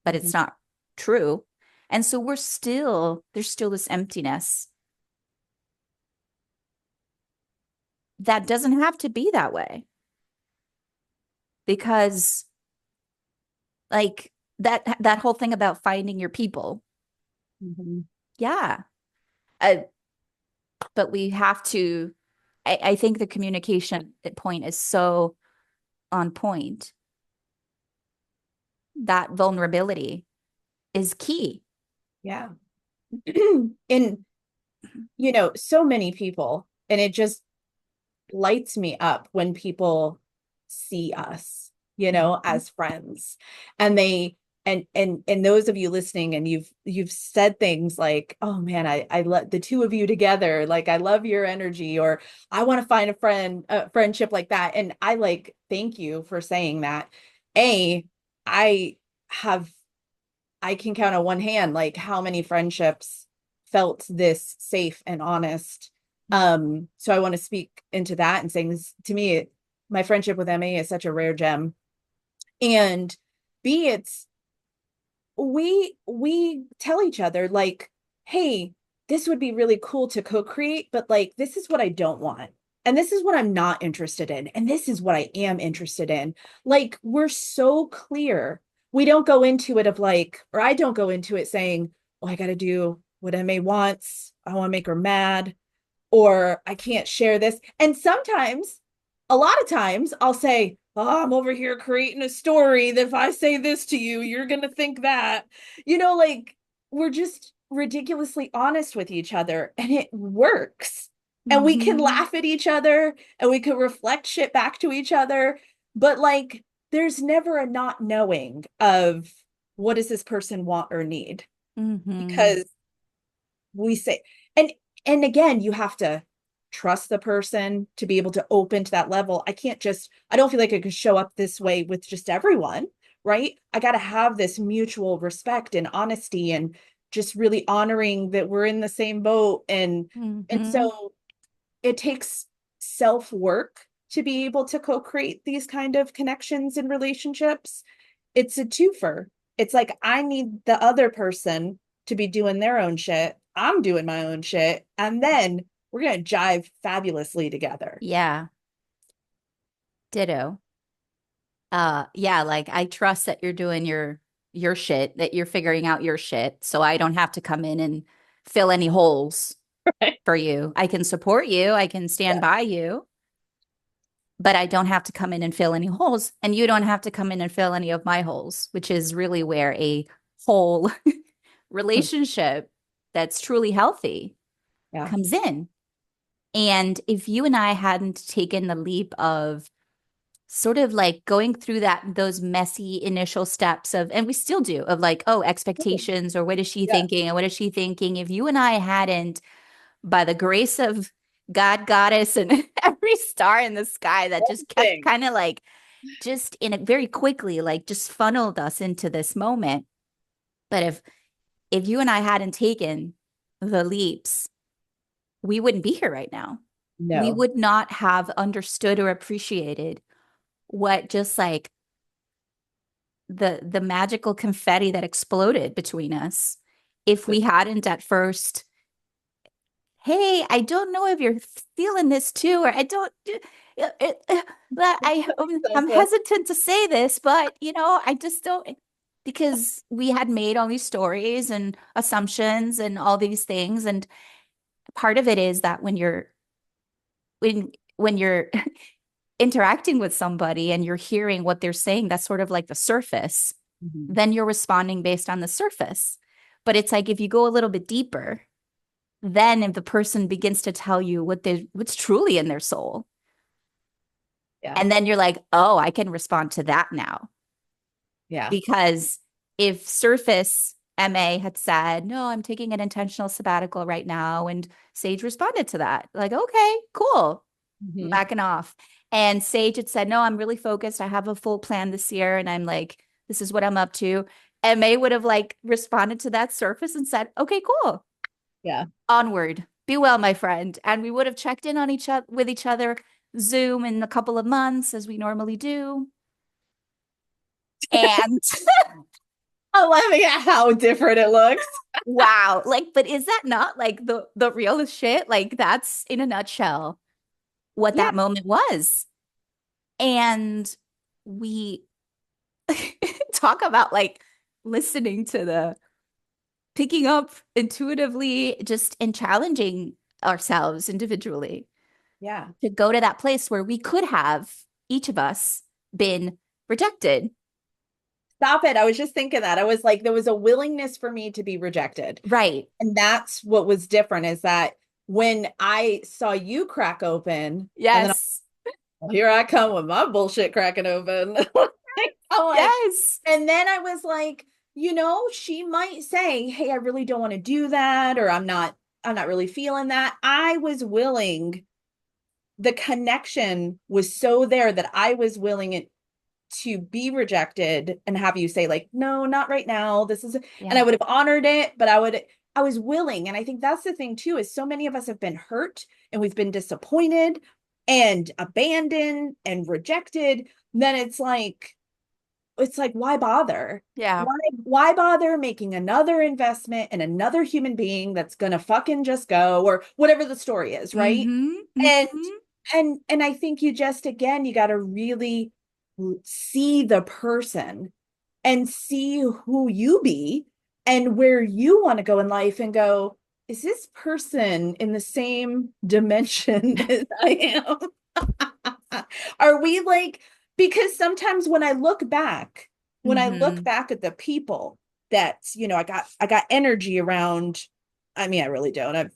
but Mhm. it's not true. And so there's still this emptiness that doesn't have to be that way because like that whole thing about finding your people. Mhm. Yeah. Uh, but we have to, I think the communication point is so on point. That vulnerability is key. Yeah. And, so many people, and it just lights me up when people see us, Mhm. as friends. And they and those of you listening and you've said things like, "Oh man, I love the two of you together. Like I love your energy," or "I want to find a friendship like that." And I like thank you for saying that. A, I have I can count on one hand like how many friendships felt this safe and honest. So I want to speak into that and saying this to me, my friendship with Emmy is such a rare gem. And B, it's we tell each other like, hey, this would be really cool to co-create, but like this is what I don't want. And this is what I'm not interested in. And this is what I am interested in. Like we're so clear. We don't go into it of like, or I don't go into it saying, oh, I got to do what MA wants. I want to make her mad, or I can't share this. And sometimes, a lot of times, I'll say, oh, I'm over here creating a story that if I say this to you, you're going to think that. Like we're just ridiculously honest with each other and it works. And we can Hmm. laugh at each other and we can reflect shit back to each other. But like, there's never a not knowing of what does this person want or need, Hmm. because we say, and again, you have to trust the person to be able to open to that level. I don't feel like I can show up this way with just everyone, right? I got to have this mutual respect and honesty and just really honoring that we're in the same boat. And Hmm. so it takes self work to be able to co-create these kind of connections and relationships. It's a twofer. It's like I need the other person to be doing their own shit. I'm doing my own shit. And then we're going to jive fabulously together. Yeah, ditto. Yeah, like I trust that you're doing your shit, that you're figuring out your shit, so I don't have to come in and fill any holes Right. for you. I can support you, I can stand Yeah. by you, but I don't have to come in and fill any holes, and you don't have to come in and fill any of my holes, which is really where a whole relationship that's truly healthy Yeah. comes in. And if you and I hadn't taken the leap of sort of like going through those messy initial steps of, and we still do, of like, oh, expectations, or what is she Yeah. thinking, and what is she thinking? If you and I hadn't, by the grace of God, goddess, and every star in the sky that One just kept thing. kind of like just in it very quickly, like just funneled us into this moment. But if you and I hadn't taken the leaps, we wouldn't be here right now. We No. would not have understood or appreciated what just like the magical confetti that exploded between us if we hadn't at first, hey, I don't know if you're feeling this too, or I don't I'm hesitant to say this, but I just don't, because we had made all these stories and assumptions and all these things. And part of it is that when you're interacting with somebody and you're hearing what they're saying, that's sort of like the surface. Mhm. Then you're responding based on the surface. But it's like if you go a little bit deeper, then if the person begins to tell you what's truly in their soul, Yeah. and then you're like, oh, I can respond to that now. Yeah. Because if surface MA had said, no, I'm taking an intentional sabbatical right now, and Sage responded to that, like, okay, cool, Mhm. backing off. And Sage had said, no, I'm really focused. I have a full plan this year. And I'm like, this is what I'm up to. And May would have like responded to that surface and said, okay, cool. Yeah. Onward. Be well, my friend. And we would have checked in on each other with each other, Zoom in a couple of months as we normally do. And I'm laughing at how different it looks. wow, like, but is that not like the real shit? Like that's in a nutshell what Yeah. that moment was. And we talk about like listening to the picking up intuitively, just and challenging ourselves individually Yeah. to go to that place where we could have each of us been rejected. Stop it. I was just thinking that. I was like, there was a willingness for me to be rejected. Right. And that's what was different, is that when I saw you crack open, and then Yes. well, here I come with my bullshit cracking open. I'm like, Yes. and then I was like, she might say, hey, I really don't want to do that, or I'm not really feeling that. I was willing, the connection was so there that I was willing it to be rejected and have you say like, no, not right now, this is, and Yeah. I would have honored it, but I was willing. And I think that's the thing too, is so many of us have been hurt and we've been disappointed and abandoned and rejected. Then it's like, it's like, why bother? Yeah. Why bother making another investment in another human being that's gonna fucking just go, or whatever the story is, right? Mm-hmm. And Mm-hmm. and I think you just, again, you got to really see the person and see who you be and where you want to go in life and go, is this person in the same dimension as I am? Are we like, because sometimes when I look Mm-hmm. back at the people that, I got energy around, I mean, I really don't. I'm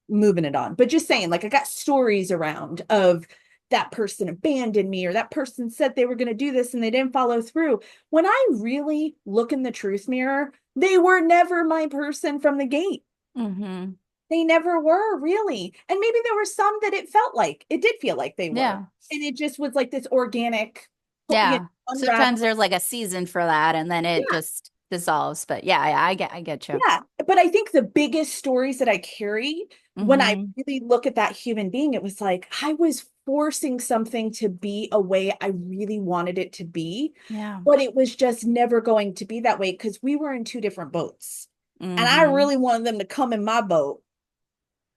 moving it on, but just saying, like, I got stories around of that person abandoned me, or that person said they were going to do this and they didn't follow through. When I really look in the truth mirror, they were never my person from the gate. Mm-hmm. They never were, really. And maybe there were some that it did feel like they were. Yeah. And it just was like this organic, Yeah. unravel. Sometimes there's like a season for that and then it Yeah. just dissolves. But yeah, I get you. Yeah. But I think the biggest stories that I carry, when I Mm-hmm. really look at that human being, it was like I was forcing something to be a way I really wanted it to be, Yeah. but it was just never going to be that way because we were in two different boats. And I Mm-hmm. really wanted them to come in my boat,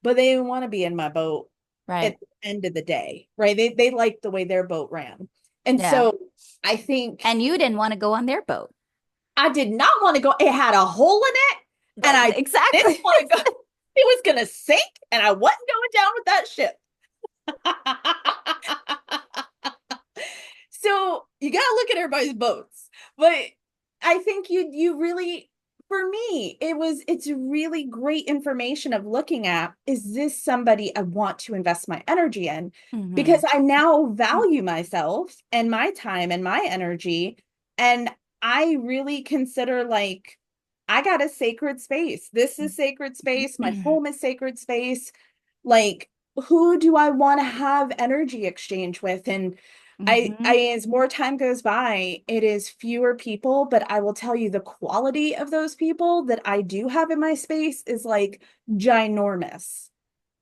but they didn't want to be in my boat Right. at the end of the day, right? They liked the way their boat ran. And Yeah. so I think And you didn't want to go on their boat. I did not want to go. It had a hole in it, and I didn't Exactly. want to go. It was going to sink, and I wasn't going down with that ship. So you got to look at everybody's boats. But I think you really, for me, it's really great information of looking at, is this somebody I want to invest my energy in? Mm-hmm. Because I now value myself and my time and my energy. And I really consider, like, I got a sacred space. This is sacred space. My home is sacred space. Like, who do I want to have energy exchange with? And Mm-hmm. as more time goes by, it is fewer people, but I will tell you, the quality of those people that I do have in my space is like ginormous.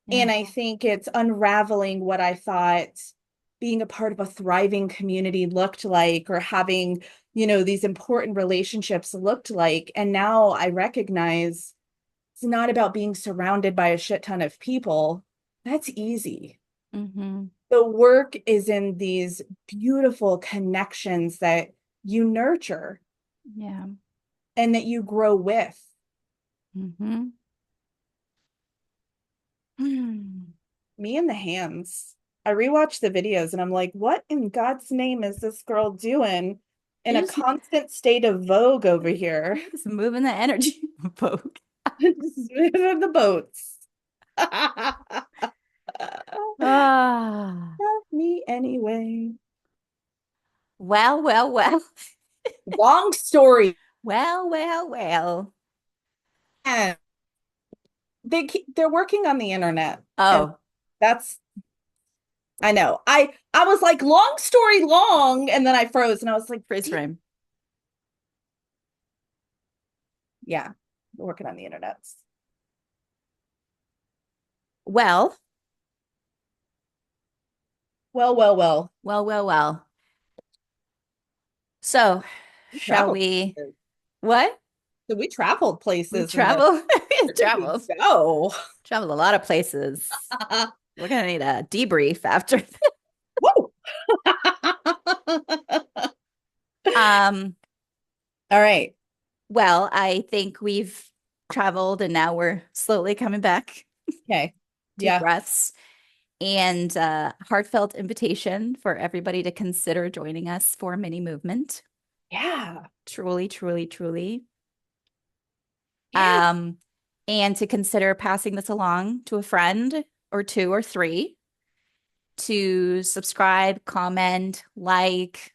Yeah. And I think it's unraveling what I thought being a part of a thriving community looked like, or having, these important relationships looked like. And now I recognize it's not about being surrounded by a shit ton of people. That's easy. Mm-hmm. The work is in these beautiful connections that you nurture Yeah. and that you grow with. Mm-hmm. Me and the hands. I rewatch the videos and I'm like, what in God's name is this girl doing in a You're just, constant state of vogue over here? you're just moving the energy boat. The boats. Ah, Love me anyway. well, well, well. Long story. Well, well, well. And they're working on the internet. And Oh, that's, I know. I was like, long story long, and then I froze and I was like, freeze frame. yeah, they're working on the internet. Well, Well, well, well. well, well, well. So, We shall traveled we? places. What? So we traveled We places in this. travel? We Where did we traveled. go? Traveled a lot of places. We're gonna need a debrief after. Whoa. Um, All right. well, I think we've traveled and now we're slowly coming back. Okay. Deep Yeah. breaths and heartfelt invitation for everybody to consider joining us for a mini movement. Yeah. Truly, truly, truly. Yeah. Um, and to consider passing this along to a friend or two or three to subscribe, comment, like.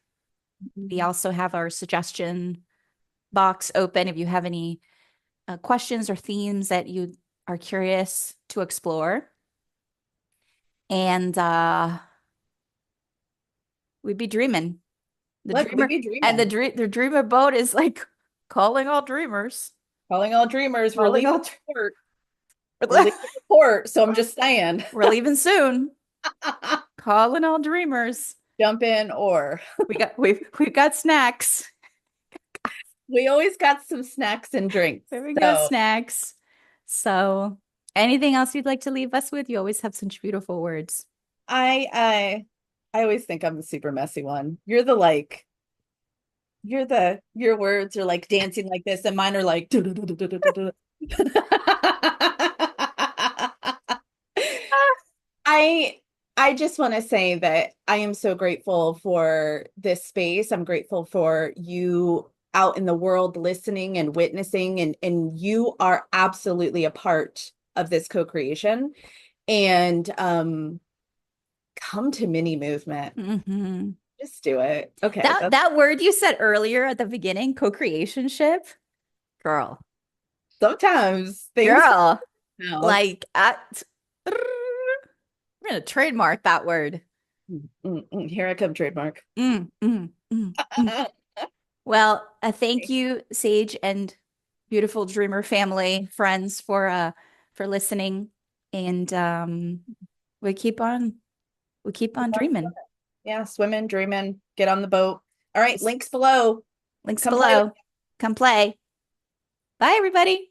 We also have our suggestion box open if you have any questions or themes that you are curious to explore. And we'd be dreaming. The Look, we dreamer be and dreaming. the dreamer boat is like calling all dreamers. Calling all dreamers. We're Calling leaving all the port. We're leaving the port. So I'm just saying. we're leaving soon. Calling all dreamers. Jump in, or We've got snacks. We always got some snacks and drinks. There we go, So snacks. So, anything else you'd like to leave us with? You always have such beautiful words. I I I always think I'm the super messy one. You're the like your words are like dancing like this, and mine are like I I just want to say that I am so grateful for this space. I'm grateful for you out in the world listening and witnessing, and you are absolutely a part of this co-creation. And come to mini movement. Hmm. Just do it. Okay, That that's that word you said earlier at the beginning, co-creationship, girl, sometimes things girl, now. like we're gonna trademark that word. Here I come, trademark. Mm, mm, mm, mm. Well, thank you, Sage and beautiful dreamer family, friends for listening. And we keep on we keep on dreaming. Yeah, swimming, dreaming, get on the boat. All right, links below. Links Come play with below. Come play. Bye, everybody.